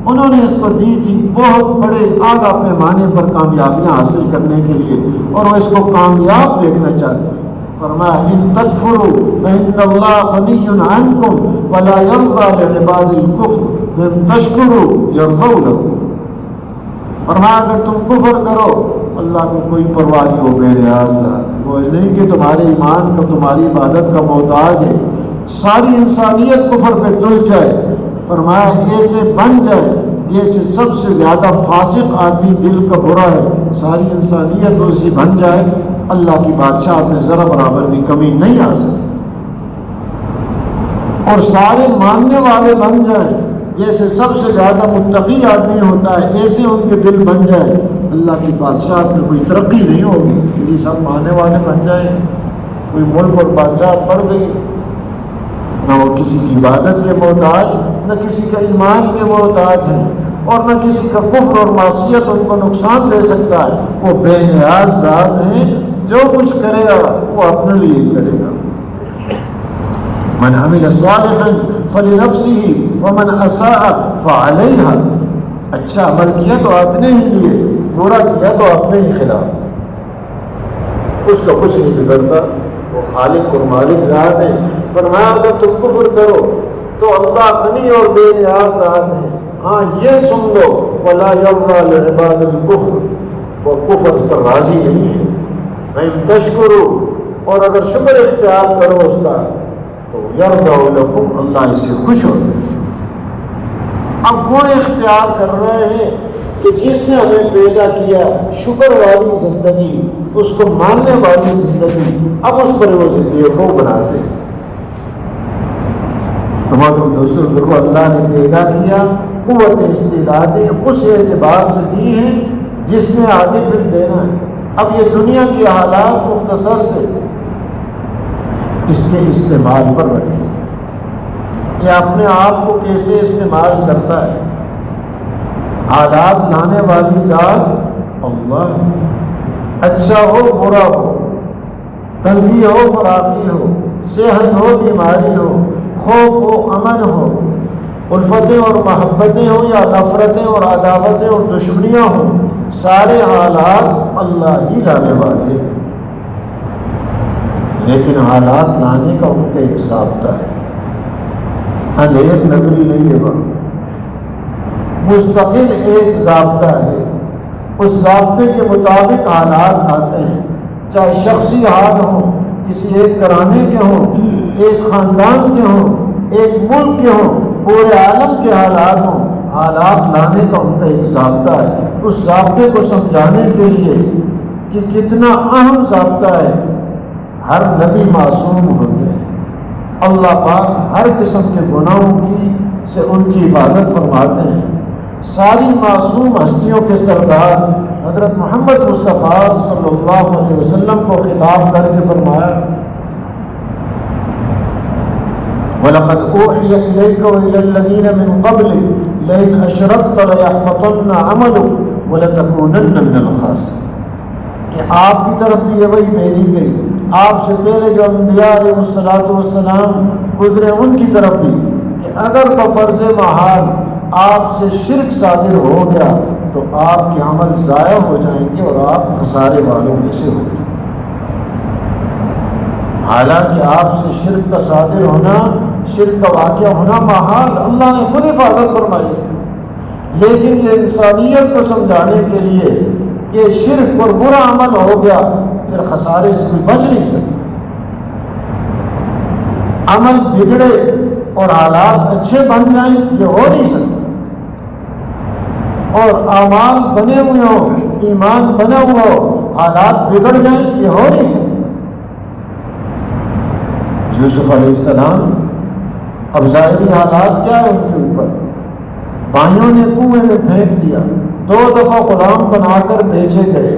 انہوں نے اس کو دی تھی بہت بڑے اعلیٰ پیمانے پر کامیابیاں حاصل کرنے کے لیے، اور وہ اس کو کامیاب دیکھنا چاہتے ہیں. فرمایا ان تکفروا فإن اللہ غنی عنکم ولا یرضی لعباد الکفر وان تشکروا یرضوا لکم. فرمایا اگر تم کفر کرو اللہ کو کوئی پرواہ نہیں ہو، بے نیاز وہ نہیں کہ تمہارے ایمان کا تمہاری عبادت کا محتاج ہے، ساری انسانیت کفر پہ تل جائے. فرمایا ایسے بن جائے جیسے سب سے زیادہ فاسق آدمی دل کا برا ہے، ساری انسانیت اسی بن جائے، اللہ کی بادشاہت میں ذرا برابر بھی کمی نہیں آ سکتی، اور سارے ماننے والے بن جائیں جیسے سب سے زیادہ متقی آدمی ہوتا ہے، ایسے ان کے دل بن جائے، اللہ کی بادشاہت میں کوئی ترقی نہیں ہوگی. یہ سب ماننے والے بن جائیں، کوئی ملک اور بادشاہت بڑھ گئی، نہ وہ کسی کی عبادت کے محتاج، نہ کسی کا ایمان کے محتاج ہے، اور نہ کسی کا کفر اور معصیت ان کو نقصان دے سکتا ہے. وہ بے نیاز ذات ہیں، جو کچھ کرے گا وہ اپنے لیے کرے گا. من عمل صالحا فلنفسه ومن اساء فعليها. اچھا عمل کیا تو اپنے ہی لیے، برا کیا تو اپنے ہی خلاف. اس کا کچھ نہیں بگڑتا. وہ خالق اور مالک ذات ہے. فرمایا اگر تم کفر کرو تو اللہ غنی اور بے نیاز ذات ہے. ہاں یہ سن لو ولا يرضى لعباد الكفر، وہ کفر پر راضی نہیں ہے. وَإِن تشکروا، اور اگر شکر اختیار کرو اس کا تو یرضى لکم، اللہ اس سے خوش ہو. اب وہ اختیار کر رہے ہیں کہ جس نے ہمیں پیدا کیا، شکر والی زندگی، اس کو ماننے والی زندگی، اب اس پر وہ زندگی کو بناتے ہیں. تمہارے دوستوں کو اللہ نے پیدا کیا، قوت استعدادیں اس اعتبار سے دی ہیں جس نے آگے پھر دینا ہے. اب یہ دنیا کے حالات مختصر سے اس کے استعمال پر رکھیں. یہ اپنے آپ کو کیسے استعمال کرتا ہے. حالات لانے والی ذات اللہ. اچھا ہو برا ہو، تنگی ہو فراخی ہو، صحت ہو بیماری ہو، خوف ہو امن ہو، الفتیں اور محبتیں ہوں یا نفرتیں اور عداوتیں اور دشمنیاں ہوں، سارے حالات اللہ ہی لانے والے. لیکن حالات لانے کا ان کا ایک ضابطہ ہے. اندھیر نگری نہیں ہے، وہاں مستقل ایک ضابطہ ہے. اس ضابطے کے مطابق حالات آتے ہیں، چاہے شخصی حال ہوں، کسی ایک گھرانے کے ہوں، ایک خاندان کے ہوں، ایک ملک کے ہوں، پورے عالم کے حالات ہوں. حالات لانے کا ان کا ایک ضابطہ ہے. اس ضابطے کو سمجھانے کے لیے کہ کتنا اہم ضابطہ ہے، ہر نبی معصوم ہوتے ہیں. اللہ پاک ہر قسم کے گناہوں کی سے ان کی حفاظت فرماتے ہیں. ساری معصوم ہستیوں کے سردار حضرت محمد مصطفیٰ صلی اللہ علیہ وسلم کو خطاب کر کے فرمایا وَلَقَدْ أُوحِيَ إِلَيْكَ وَإِلَى الَّذِينَ مِن قَبْلِكَ لَئِنْ أَشْرَكْتَ لَيَحْبَطَنَّ عَمَلُكَ وَلَتَكُونَنَّ مِنَ الْخَاسِرِينَ. کہ آپ کی طرف بھی یہ وحی بھیجی گئی، آپ سے پہلے جو انبیاء علیہ السلام گزرے ان کی طرف بھی، کہ اگر بفرض محال آپ سے شرک صادر ہو گیا تو آپ کے عمل ضائع ہو جائیں گے اور آپ خسارے والوں میں سے ہوں گے. حالانکہ آپ سے شرک کا صادر ہونا، شرک کا واقعہ ہونا محال، اللہ نے خود حفاظت فرمائی ہے. لیکن یہ انسانیت کو سمجھانے کے لیے کہ شرک اور برا عمل ہو گیا پھر خسارے سے کوئی بچ نہیں سکتا. عمل بگڑے اور حالات اچھے بن جائیں یہ ہو نہیں سکتا، اور اعمال بنے ہوئے ہوں، ایمان بنا ہوا ہو، حالات بگڑ جائیں یہ ہو نہیں سکتا. یوسف علیہ السلام اب ظاہری حالات کیا ہے ان کے اوپر؟ بھائیوں نے کنویں میں پھینک دیا، 2 دفعہ غلام بنا کر بیچے گئے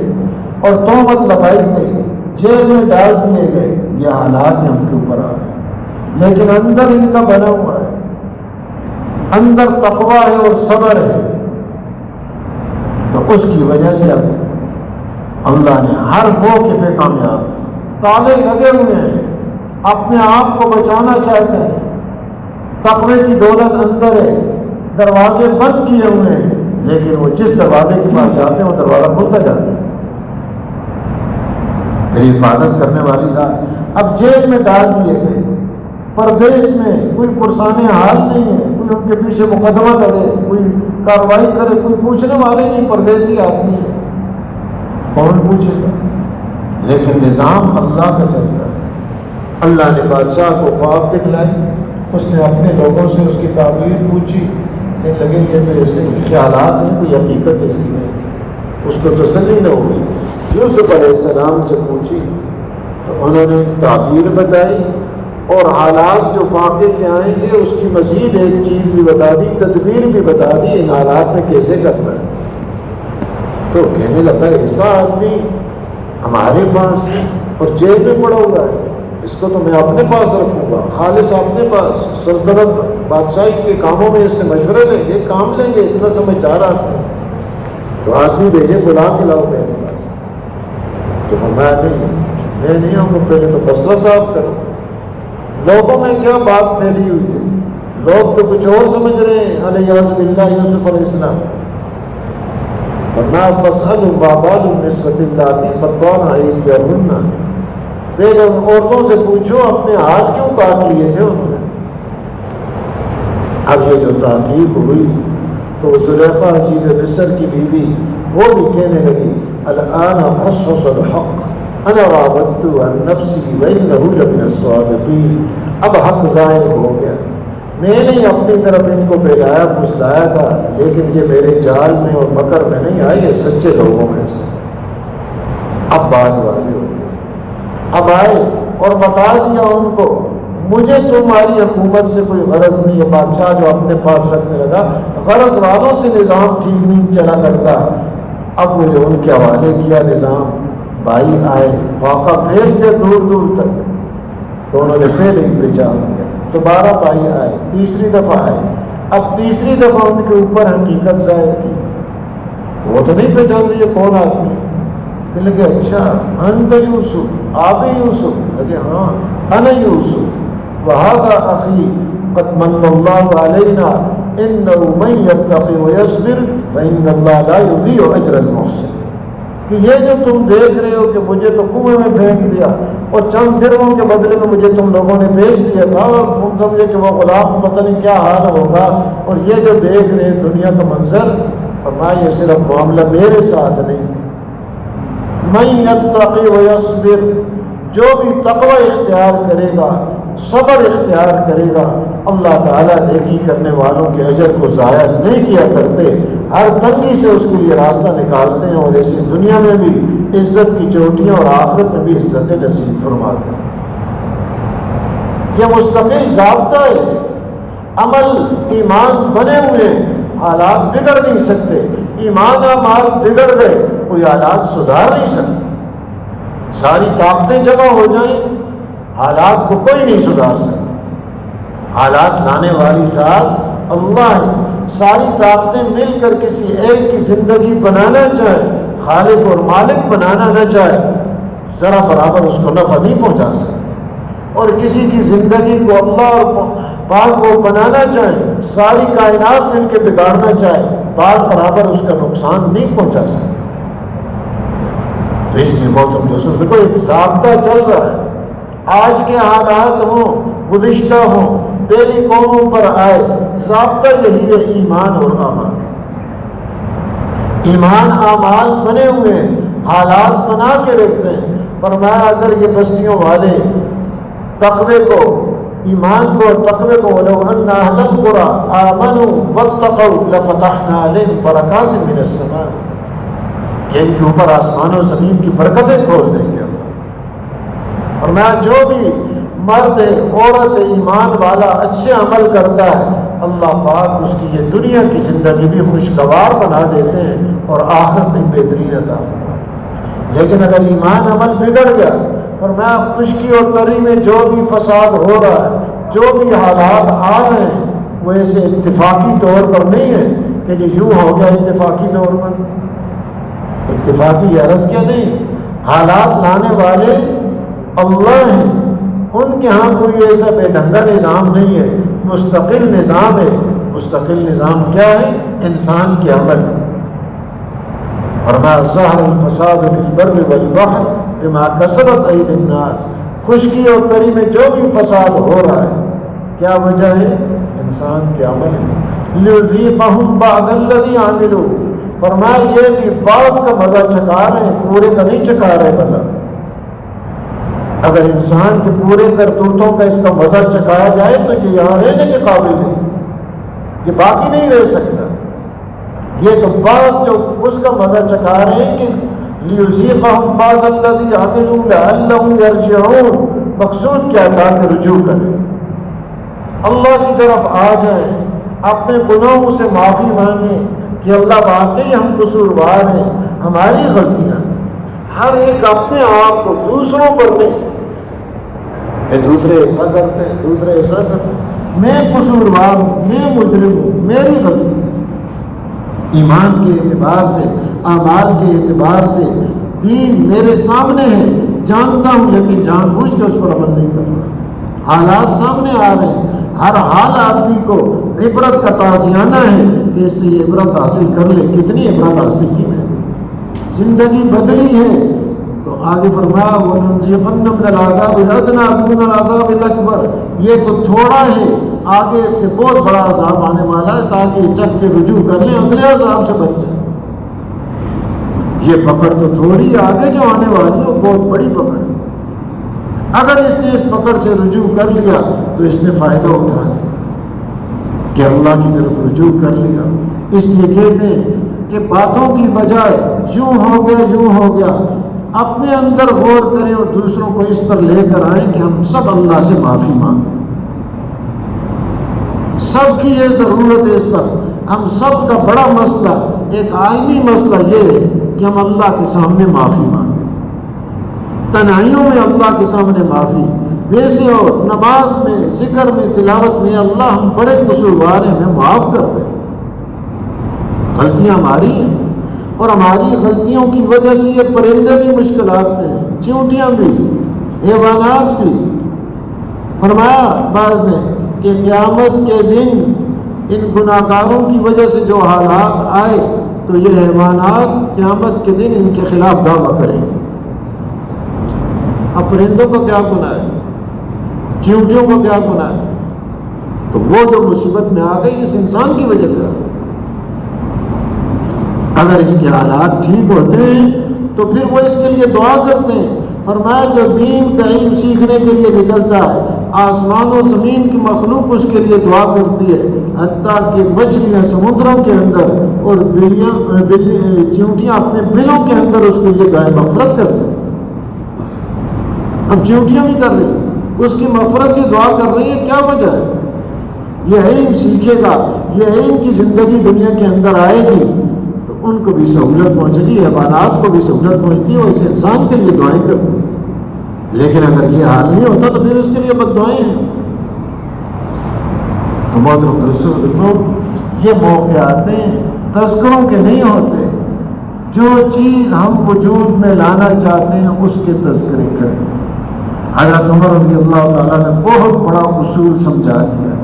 اور تہمت لگائی گئی، جیل میں ڈال دیے گئے. یہ حالات ہیں ان کے اوپر آ رہے ہیں، لیکن اندر ان کا بنا ہوا ہے، اندر تقویٰ ہے اور صبر ہے. تو اس کی وجہ سے اب اللہ نے ہر موقع پہ کامیاب. تالے لگے ہوئے ہیں، اپنے آپ کو بچانا چاہتے ہیں، تقوی کی دولت اندر ہے، دروازے بند کیے ہوئے ہیں، لیکن وہ جس دروازے کے پاس جاتے ہیں وہ دروازہ کھلتا جاتا ہے. میری حفاظت کرنے والی ذات اب جیل میں ڈال دیے گئے، پردیس میں کوئی پرسان حال نہیں ہے، کوئی ان کے پیچھے مقدمہ کرے، کوئی کارروائی کرے، کوئی پوچھنے والے نہیں، پردیسی آدمی ہے، کون پوچھے گا. لیکن نظام اللہ کا چل رہا ہے. اللہ نے بادشاہ کو خواب دکھلائی، اس نے اپنے لوگوں سے اس کی تعبیر پوچھی، کہنے لگے یہ تو ایسے خیالات ہیں، کوئی حقیقت اس کی نہیں. اس کو تسلی نہ ہوئی، یوسف علیہ السلام سے پوچھی تو انہوں نے تعبیر بتائی اور حالات جو واقع کے آئیں گے اس کی مزید ایک چیز بھی بتا دی، تدبیر بھی بتا دی ان حالات میں کیسے کرنا ہے. تو کہنے لگا ایسا آدمی ہمارے پاس اور جیل میں پڑا ہوا ہے، اس کو تو میں اپنے پاس رکھوں گا، خالص اپنے پاس، سلطنت بادشاہی کے کاموں میں اس سے مشورے لیں گے، کام لیں گے، اتنا سمجھدار آدمی تو آدمی بھیجے بلا کے لاؤ میرے پاس۔ تو فرمایا نہیں، میں نہیں آؤں گا، پہلے تو مسئلہ صاف کرو۔ لوگوں میں کیا بات پھیلی ہوئی ہے، لوگ تو کچھ اور سمجھ رہے ہیں علیہ باللہ یوسف علیہ السلام۔ فرمایا فاسألوا ما بال النسوة اللاتي قطعن أيديهن، پھر ان عورتوں سے پوچھو اپنے ہاتھ کیوں کاٹ لیے تھے انہوں نے۔ اب یہ جو تحقیق ہوئی تو زلیخا عزیز مصر کی بیوی وہ بھی کہنے لگی الآن حصحص الحق انا راودت عن نفسی وانه لمن الصادقین، اب حق ظاہر ہو گیا، میں نے اپنی طرف ان کو بہلایا پھسلایا تھا، لیکن یہ میرے جال میں اور مکر میں نہیں آئے، یہ سچے لوگوں میں سے۔ اب بات واضح ہو گئی، اب آئے اور بتا دیا ان کو مجھے تمہاری حکومت سے کوئی غرض نہیں ہے۔ بادشاہ جو اپنے پاس رکھنے لگا، غرض والوں سے نظام ٹھیک نہیں چلا کرتا۔ اب وہ جو ان کے حوالے کیا نظام، بھائی آئے فاقہ پھیر کے دور دور تک، تو انہوں نے پھر ہی پہچان لیا۔ دوبارہ بھائی آئے، تیسری دفعہ آئے، اب تیسری دفعہ ان کے اوپر حقیقت ظاہر کی، وہ تو نہیں پہچان رہی ہے کون آدمی۔ کہ لگے اچھا انت یوسف، آپ ہی یوسف؟ لگے ہاں انا یوسف وہذا اخی قد من اللہ علینا انہ من یتقی ویصبر فإن اللہ لا یضیع اجر المحسنین۔ کہ یہ جو تم دیکھ رہے ہو کہ مجھے تو کنویں میں پھینک دیا اور چند درہموں کے بدلے میں مجھے تم لوگوں نے بیچ دیا تھا، اور تم سمجھے کہ وہ غلام پتہ نہیں کیا حال ہوگا، اور یہ جو دیکھ رہے دنیا کا منظر، فرمایا یہ صرف معاملہ میرے ساتھ نہیں، من یتقی ویصبر، جو بھی تقوی اختیار کرے گا، صبر اختیار کرے گا، اللہ تعالیٰ نیکی کرنے والوں کے اجر کو ضائع نہیں کیا کرتے، ہر تنگی سے اس کے لیے راستہ نکالتے ہیں، اور ایسی دنیا میں بھی عزت کی چوٹیاں اور آخرت میں بھی عزت نصیب فرماتے ہیں۔ یہ مستقل ضابطہ ہے، عمل ایمان بنے ہوئے، حالات بگڑ نہیں سکتے، ایمان اعمال بگڑ گئے، کوئی حالات سدھار نہیں سکتے۔ ساری طاقتیں جمع ہو جائیں، حالات کو کوئی نہیں سدھار سکتا۔ حالات لانے والی ذات اللہ ہے، ساری طاقتیں مل کر کسی ایک کی زندگی بنانا چاہے، خالق اور مالک بنانا نہ چاہے، ذرا برابر اس کو نفع نہیں پہنچا سکتے، اور کسی کی زندگی کو اللہ اور پاک کو بنانا چاہے، ساری کائنات مل کے بگاڑنا چاہے، بات برابر اس کا نقصان نہیں پہنچا سکتے۔ تو اس لیے محترم دوستوں، دیکھو ایک ضابطہ چل رہا ہے، آج کے حالات ہوں، گزشتہ ہوں، پہلی قوموں پر آئے، ضابطہ یہی ہے ایمان اور اعمال۔ ایمان اعمال بنے ہوئے ہیں، حالات بنا کے رکھتے ہیں۔ فرمایا اگر یہ بستیوں والے تقوی کو، ایمان کو اور تقوی کو، وَلَوْ أَنَّ أَهْلَ الْقُرَىٰ آمَنُوا وَاتَّقَوْا لَفَتَحْنَا عَلَيْهِمْ بَرَكَاتٍ مِّنَ السَّمَاءِ، کہ ان کے اوپر آسمان و زمین کی برکتیں کھول دیں گے اللہ۔ اور میں جو بھی مرد عورت ایمان والا اچھے عمل کرتا ہے، اللہ پاک اس کی یہ دنیا کی زندگی بھی خوشگوار بنا دیتے ہیں اور آخرت میں بہترین عطا فرماتے ہیں۔ لیکن اگر ایمان عمل بگڑ گیا، فرمایا خشکی اور تری میں جو بھی فساد ہو رہا ہے، جو بھی حالات آ رہے ہیں، وہ ایسے اتفاقی طور پر نہیں ہے کہ جو یوں ہو گیا اتفاقی طور پر، اتفاقی عرض کیا نہیں، حالات لانے والے اللہ ہیں، ان کے ہاں کوئی ایسا بے ڈھنگا نظام نہیں ہے، مستقل نظام ہے۔ مستقل نظام کیا ہے؟ انسان کے عمل۔ فرمایا ظہر الفساد فی البر والبحر بما کسبت ایدی الناس، خشکی اور تری میں جو بھی فساد ہو رہا ہے، کیا وجہ ہے؟ انسان کے عمل ہے۔ لِيُذِيقَهُمْ بَعْضَ الَّذِي عَمِلُوا، فرمایا یہ بھی بعض کا مزہ چکھا رہے ہیں، پورے کا نہیں چکھا رہے مزہ۔ اگر انسان کے پورے کرتوتوں کا اس کا مزہ چکھایا جائے تو یہ یہاں رہنے کے قابل نہیں، یہ باقی نہیں رہ سکتا۔ یہ تو بعض جو اس کا مزہ چکھا رہے ہیں کہ لِيُذِيقَهُمْ بَعْضَ الَّذِي عَمِلُوا لَعَلَّهُمْ يَرْجِعُونَ، مقصود کیا تھا کہ رجوع کریں، اللہ کی طرف آ جائیں، اپنے گناہوں سے معافی مانگیں کہ اللہ واقعی ہم قصوروار ہیں، ہماری غلطیاں، ہر ایک اپنے آپ کو، دوسروں پر نہیں۔ دوسرے ایسا کرتے ہیں، دوسرے ایسا کرتے ہیں، میں قصوروار ہوں، میں مجرم ہوں، میری غلطی ہے۔ ایمان کے اعتبار سے، اعمال کے اعتبار سے دین میرے سامنے ہے، جانتا ہوں، لیکن جان بوجھ کے اس پر عمل نہیں کر رہا۔ حالات سامنے آ رہے ہیں، ہر حال آدمی کو عبرت کا تعزیانہ ہے کہ اس سے یہ عبرت حاصل کر لے۔ کتنی عبرت حاصل کی میں نے، زندگی بدلی ہے تو آگے فرمایا وَنُنْزِقَنَّ مِنَ الْعَذَابِ الْأَدْنَىٰ دُونَ الْعَذَابِ الْأَكْبَرِ، یہ تو تھوڑا ہے، آگے اس سے بہت بڑا عذاب آنے والا ہے تاکہ یہ چک کے رجوع کر لیں، اگلے عذاب سے بچ جائیں۔ یہ پکڑ تو تھوڑی ہے، آگے جو آنے والی ہے وہ بہت بڑی پکڑ ہے۔ اگر اس نے اس پکڑ سے رجوع کر لیا تو اس نے فائدہ اٹھا لیا کہ اللہ کی طرف رجوع کر لیا۔ اس لیے کہتے ہیں کہ باتوں کی بجائے یوں ہو گیا یوں ہو گیا، اپنے اندر غور کریں اور دوسروں کو اس پر لے کر آئیں کہ ہم سب اللہ سے معافی مانگیں۔ سب کی یہ ضرورت ہے، اس پر ہم سب کا بڑا مسئلہ، ایک عالمی مسئلہ یہ ہے کہ ہم اللہ کے سامنے معافی مانگیں، تنہائیوں میں اللہ کے سامنے معافی، ویسے اور نماز میں، ذکر میں، تلاوت میں، اللہ ہم بڑے قصوروار ہیں، ہمیں معاف کر دیں۔ غلطیاں ہماری ہیں اور ہماری غلطیوں کی وجہ سے یہ پرندے بھی مشکلات میں ہیں، چیونٹیاں بھی، حیوانات بھی۔ فرمایا بعض نے کہ قیامت کے دن ان گناہگاروں کی وجہ سے جو حالات آئے تو یہ حیوانات قیامت کے دن ان کے خلاف دعویٰ کریں گے۔ اب پرندوں کا کیا گناہ ہے، چیونٹیوں کا کیا گناہ ہے؟ تو وہ جو مصیبت میں آ گئی اس انسان کی وجہ سے آ گئی۔ اگر اس کے حالات ٹھیک ہوتے ہیں تو پھر وہ اس کے لیے دعا کرتے ہیں۔ فرمایا جو دین کا علم سیکھنے کے لیے نکلتا ہے، آسمان و زمین کی مخلوق اس کے لیے دعا کرتی ہے، حتیٰ کہ مچھلیاں سمندروں کے اندر اور چیونٹیاں اپنے بلوں کے اندر اس کے لیے دعائیں مغفرت کرتے ہیں۔ اب چیونٹیاں بھی کر رہی ہیں، اس کی مغفرت کی دعا کر رہی ہیں، کیا وجہ ہے؟ یہ علم سیکھے گا، یہ علم کی زندگی دنیا کے اندر آئے گی تو ان کو بھی سہولت پہنچے گی، حیوانات کو بھی سہولت پہنچتی ہے اور اس انسان کے لیے دعائیں کرتی ہیں۔ لیکن اگر یہ حال نہیں ہوتا تو پھر اس کے لیے بد دعائیں ہیں۔ تو محترم دوستو، یہ موقعات تذکروں کے نہیں ہوتے، جو چیز ہم وجود میں لانا چاہتے ہیں اس کے تذکرے کریں۔ حضرت عمر رضی اللہ تعالیٰ نے بہت بڑا اصول سمجھا دیا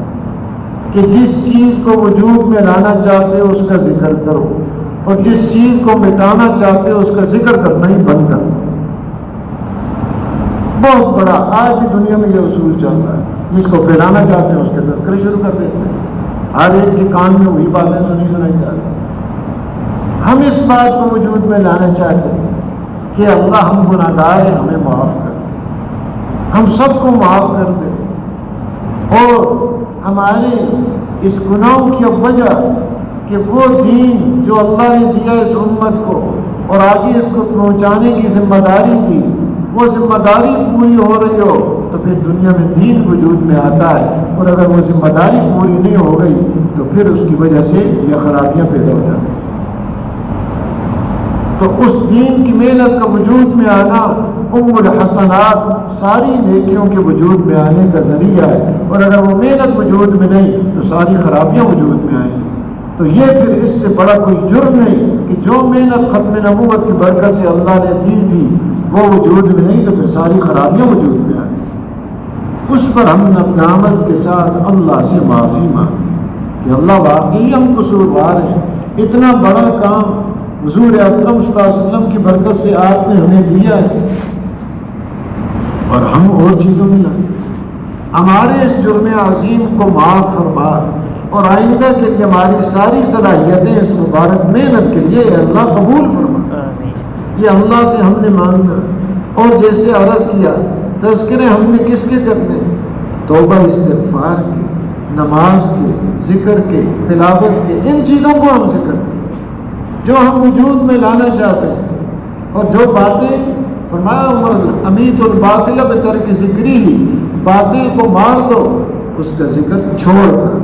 کہ جس چیز کو وجود میں لانا چاہتے ہو اس کا ذکر کرو، اور جس چیز کو مٹانا چاہتے ہو اس کا ذکر کرنا ہی بند کرو۔ بہت بڑا آج بھی دنیا میں یہ اصول چل رہا ہے، جس کو پھیلانا چاہتے ہیں اس کے تذکرے شروع کر دیتے ہیں، ہر ایک کے کان میں وہی باتیں سنائی جا رہی ہیں۔ ہم اس بات کو وجود میں لانا چاہتے ہیں کہ اللہ ہم گناہگار ہیں، ہمیں معاف کر دے، ہم سب کو معاف کر دے، اور ہمارے اس گناہوں کی وجہ کہ وہ دین جو اللہ نے دیا اس امت کو اور آگے اس کو پہنچانے کی ذمہ داری کی، وہ ذمہ داری پوری ہو رہی ہو تو پھر دنیا میں دین وجود میں آتا ہے، اور اگر وہ ذمہ داری پوری نہیں ہو گئی تو پھر اس کی وجہ سے یہ خرابیاں پیدا ہو جاتی ہیں۔ تو اس دین کی محنت کا وجود میں آنا ام الحسنات، ساری نیکیوں کے وجود میں آنے کا ذریعہ ہے، اور اگر وہ محنت وجود میں نہیں تو ساری خرابیاں وجود میں آئیں گی۔ تو یہ پھر اس سے بڑا کوئی جرم نہیں کہ جو محنت ختم نبوت کی برکت سے اللہ نے دی تھی وہ وجود میں نہیں تو پھر ساری خرابیاں وجود میں آئیں گی۔ اس پر ہم ندامت کے ساتھ اللہ سے معافی مانگیں کہ اللہ واقعی ہم قصوروار ہیں، اتنا بڑا کام حضور اکرم صلی اللہ علیہ وسلم کی برکت سے آپ نے ہمیں دیا ہے اور ہم اور چیزوں میں لگے۔ ہمارے اس جرم عظیم کو معاف فرما، اور آئندہ کے لیے ہماری ساری صلاحیتیں اس مبارک محنت کے لیے اللہ قبول فرما۔ یہ اللہ سے ہم نے مانگنا، اور جیسے عرض کیا تذکرے ہم نے کس کے کرنے؟ توبہ استغفار کے، نماز کے، ذکر کے، تلاوت کے، ان چیزوں کو ہم سے کرتے جو ہم وجود میں لانا چاہتے ہیں، اور جو باتیں فرمایا امیت الباطل بترک ذکری ہی، باطل کو مار دو، اس کا ذکر چھوڑ کر،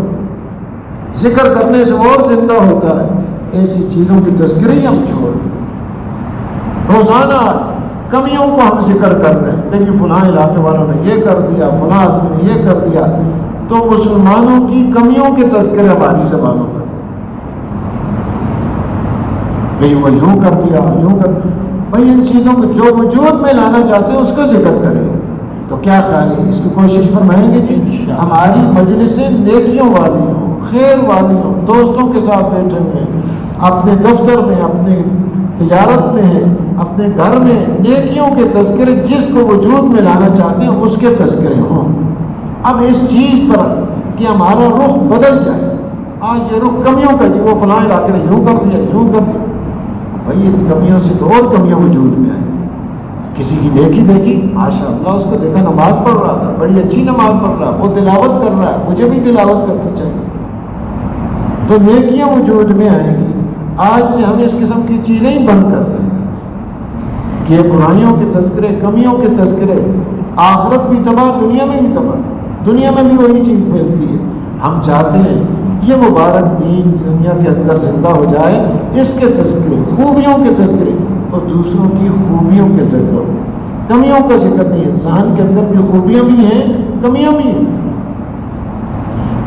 ذکر کرنے سے اور زندہ ہوتا ہے، ایسی چیزوں کی تذکرے ہی ہم چھوڑ دیں۔ روزانہ کمیوں کو ہم ذکر کر رہے ہیں، دیکھیے فلاں علاقے والوں نے یہ کر دیا، فلاں آدمی نے یہ کر دیا، تو مسلمانوں کی کمیوں کے تذکرے ہماری زبانوں پر، بھئی وہ یوں کر دیا، یوں کر دیا۔ بھئی ان چیزوں کو جو وجود میں لانا چاہتے ہیں اس کو ذکر کریں، تو کیا خیال ہے اس کی کوشش فرمائیں گے جی؟ ہماری مجلسیں نیکیوں والی ہوں، خیر والی ہوں، دوستوں کے ساتھ بیٹھے ہوئے ہیں، اپنے دفتر میں، اپنے تجارت میں ہیں، اپنے گھر میں، نیکیوں کے تذکرے جس کو وجود میں لانا چاہتے ہیں اس کے تذکرے ہوں۔ اب اس چیز پر کہ ہمارا رخ بدل جائے، آج یہ رخ کمیوں کا، جی وہ فلاں علاقے نے یوں کر دیا، یوں کر دیا، بھائی ان کمیوں سے تو اور کمیاں وجود میں آئیں۔ کسی کی نیکی دیکھی، ماشاء اللہ اس کو دیکھا نماز پڑھ رہا تھا، بڑی اچھی نماز پڑھ رہا ہے، وہ تلاوت کر رہا ہے، مجھے بھی تلاوت کرنی چاہیے، تو نیکیاں وجود میں آئیں گی۔ آج سے ہم اس قسم کی چیزیں ہی بند کر دیں کہ برائیوں کے تذکرے، کمیوں کے تذکرے، آخرت بھی تباہ، دنیا میں بھی تباہ، دنیا میں بھی وہی چیز پھیلتی ہے۔ ہم چاہتے ہیں یہ مبارک دین دنیا کے اندر زندہ ہو جائے، اس کے تذکرے، خوبیوں کے تذکرے اور دوسروں کی خوبیوں کے ذکر، کمیوں کا ذکر نہیں۔ انسان کے اندر بھی خوبیاں بھی ہیں، کمیاں بھی ہیں۔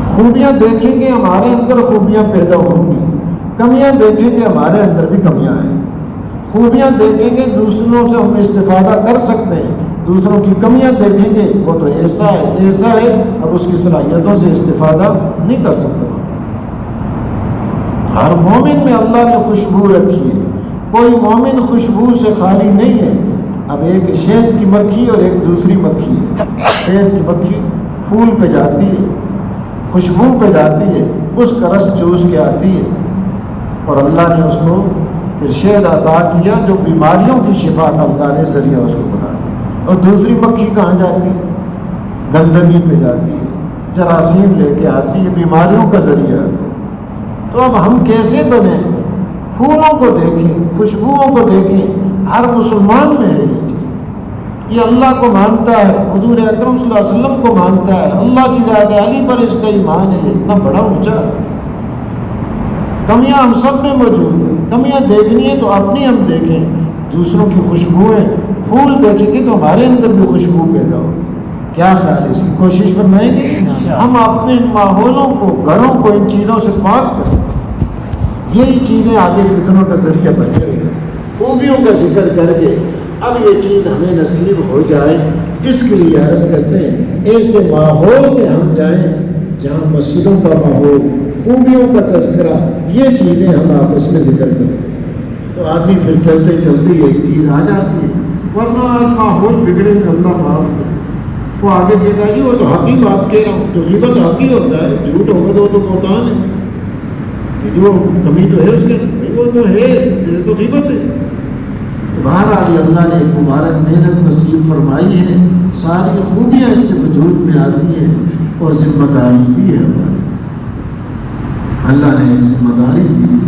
خوبیاں دیکھیں گے ہمارے اندر خوبیاں پیدا ہوں گی، کمیاں دیکھیں گے ہمارے اندر بھی کمیاں ہیں۔ خوبیاں دیکھیں گے دوسروں سے ہم استفادہ کر سکتے ہیں، دوسروں کی کمیاں دیکھیں گے وہ تو ایسا ہے ایسا ہے، اب اس کی صلاحیتوں سے استفادہ نہیں کر سکتا۔ ہر مومن میں اللہ نے خوشبو رکھی ہے، کوئی مومن خوشبو سے خالی نہیں ہے۔ اب ایک شہد کی مکھی اور ایک دوسری مکھی ہے۔ شہد کی مکھی پھول پہ جاتی ہے، خوشبو پہ جاتی ہے، اس کا رس چوس کے آتی ہے، اور اللہ نے اس کو پھر شہد عطا کیا جو بیماریوں کی شفا کا اللہ نے ذریعہ اس کو بنا دیا۔ اور دوسری مکھی کہاں جاتی ہے؟ گندگی پہ جاتی ہے، جراثیم لے کے آتی ہے، بیماریوں کا ذریعہ۔ تو اب ہم کیسے بنیں؟ پھولوں کو دیکھیں، خوشبوؤں کو دیکھیں، ہر مسلمان میں ہے یہ چیز۔ یہ اللہ کو مانتا ہے، حضور اکرم صلی اللہ علیہ وسلم کو مانتا ہے، اللہ کی ذات علی پر اس کا ایمان ہے، اتنا بڑا اونچا۔ کمیاں ہم سب میں موجود ہیں، کمیاں دیکھنی ہے تو اپنی ہم دیکھیں، دوسروں کی خوشبوئیں، پھول دیکھیں گے تو ہمارے اندر بھی خوشبو پیدا ہو۔ کیا خیال ہے؟ اس کی کوشش فرمائیں گے ہم اپنے ماحولوں کو، گھروں کو ان چیزوں سے پاک کریں، یہی چیزیں آگے فتنوں کا ذریعہ بن جائیں گے۔ خوبیوں کا ذکر کر کے اب یہ چیز ہمیں نصیب ہو جائے، اس کے لیے عرض کرتے ہیں ایسے ماحول میں ہم جائیں جہاں مسجدوں کا ماحول، خوبیوں کا تذکرہ، یہ چیزیں ہم آپس میں ذکر کریں تو آدمی پھر چلتے چلتے ایک چیز آ جاتی ہے، ورنہ آج ماحول بگڑے میں اللہ معاف کرے، وہ آگے کہتا ہے جی وہ تو حقی بات کہہ رہا ہوں، تو غیبت حقی ہوتا ہے، جھوٹ ہوگا تو وہ تو بہتان ہے، جو کمی تو ہے اس کے وہ تو ہے، یہ تو غیبت ہے۔ بہرحال اللہ نے ایک مبارک محنت نصیب فرمائی ہے، ساری خوبیاں اس سے وجود میں آتی ہیں، اور ذمہ داری بھی ہے ہماری۔ اللہ نے ایک ذمہ داری دی،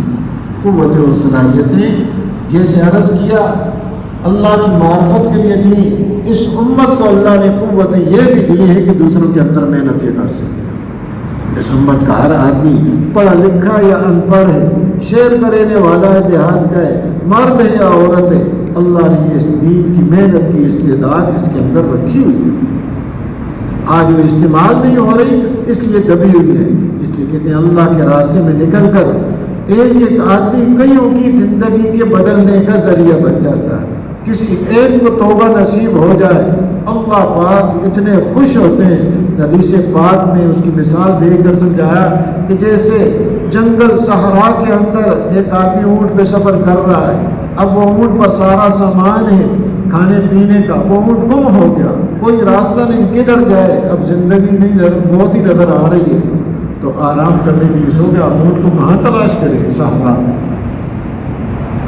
قوت اور صلاحیتیں، جیسے عرض کیا اللہ کی معرفت کے لیے دی، اس امت کو اللہ نے قوتیں یہ بھی دی ہے کہ دوسروں کے اندر محنت یہ کر سکے۔ اس امت کا ہر آدمی پڑھا لکھا یا ان پڑھ ہے، شعر کرنے والا ہے، دیہات کا ہے، مرد ہے یا عورت ہے، اللہ نے اس دین کی محنت کی استعداد اس کے اندر رکھی ہوئی ہے۔ آج وہ استعمال نہیں ہو رہی، اس لیے دبی ہوئی ہے۔ اس لیے کہتے ہیں اللہ کے راستے میں نکل کر ایک ایک آدمی کئیوں کی زندگی کے بدلنے کا ذریعہ بن جاتا ہے۔ کسی ایک کو توبہ نصیب ہو جائے، اللہ پاک اتنے خوش ہوتے ہیں۔ حدیث پاک میں اس کی مثال دے کر سمجھایا کہ جیسے جنگل صحرا کے اندر ایک آدمی اونٹ پہ سفر کر رہا ہے، اب وہ اونٹ پر سارا سامان ہے کھانے پینے کا، وہ اونٹ گم ہو گیا، کوئی راستہ نہیں، کدھر جائے، اب زندگی نہیں بہت ہی نظر آ رہی ہے، تو آرام کرنے کی سو گیا، اونٹ کو کہاں تلاش کرے صحرا میں؟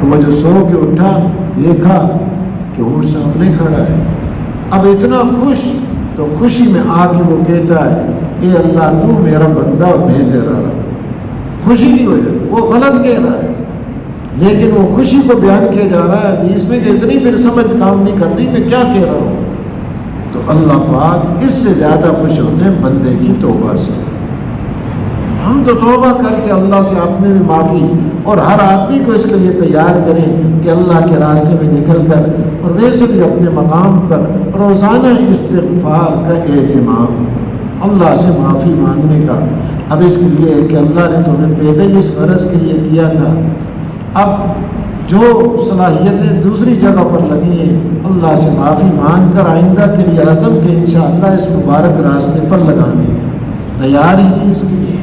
تو وہ جو سو کے اٹھا، دیکھا کہ اونٹ سامنے کھڑا ہے، اب اتنا خوش، تو خوشی میں آ کے وہ کہتا ہے اے اللہ تو میرا بندہ اور میں تیرا رب۔ خوشی کی وجہ وہ غلط کہہ رہا ہے، لیکن وہ خوشی کو بیان کیا جا رہا ہے حدیث میں کہ اتنی میری سمجھ کام نہیں کر رہی، میں کیا کہہ رہا ہوں۔ تو اللہ پاک اس سے زیادہ خوش ہوتے ہیں بندے کی توبہ سے۔ ہم تو توبہ کر کے اللہ سے اپنے بھی معافی، اور ہر آدمی کو اس کے لیے تیار کریں کہ اللہ کے راستے میں نکل کر اور ویسے بھی اپنے مقام پر روزانہ استغفار کا اہتمام، اللہ سے معافی مانگنے کا۔ اب اس کے لیے کہ اللہ نے تمہیں پیدا ہی اس غرض کے لیے کیا تھا، اب جو صلاحیتیں دوسری جگہ پر لگی ہیں اللہ سے معافی مانگ کر آئندہ کے لیے عزم کہ انشاءاللہ اس مبارک راستے پر لگانے تیار ہی نہیں اس کے لیے،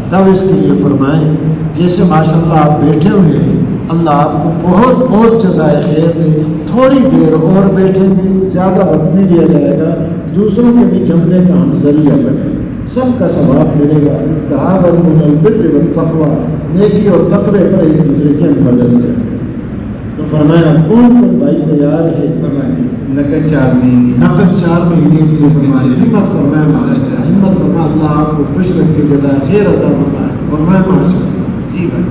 تب اس کے لیے فرمائیں جیسے ماشاءاللہ آپ بیٹھے ہوئے ہیں، اللہ آپ کو بہت بہت جزائے خیر دے، تھوڑی دیر اور بیٹھیں گے، زیادہ وقت نہیں دیا جائے گا، دوسروں کے بھی جمنے کا ہم ذریعہ بنے، سب کا ثواب ملے گا۔ تعاونوا علی البر والتقوی، نیکی اور تقوی پر ایک دوسرے کی مدد کریں۔ تو فرمایا کون بھائی تیار ہے؟ نقد 4 مہینے، نقد 4 مہینے کے لیے فرمایا ہمت، فرمایا معاشرہ ہمت، فرمایا اللہ آپ کو خوش رکھ کے جزائے خیر عطا فرمائے، فرمایا معاشرہ جی بھائی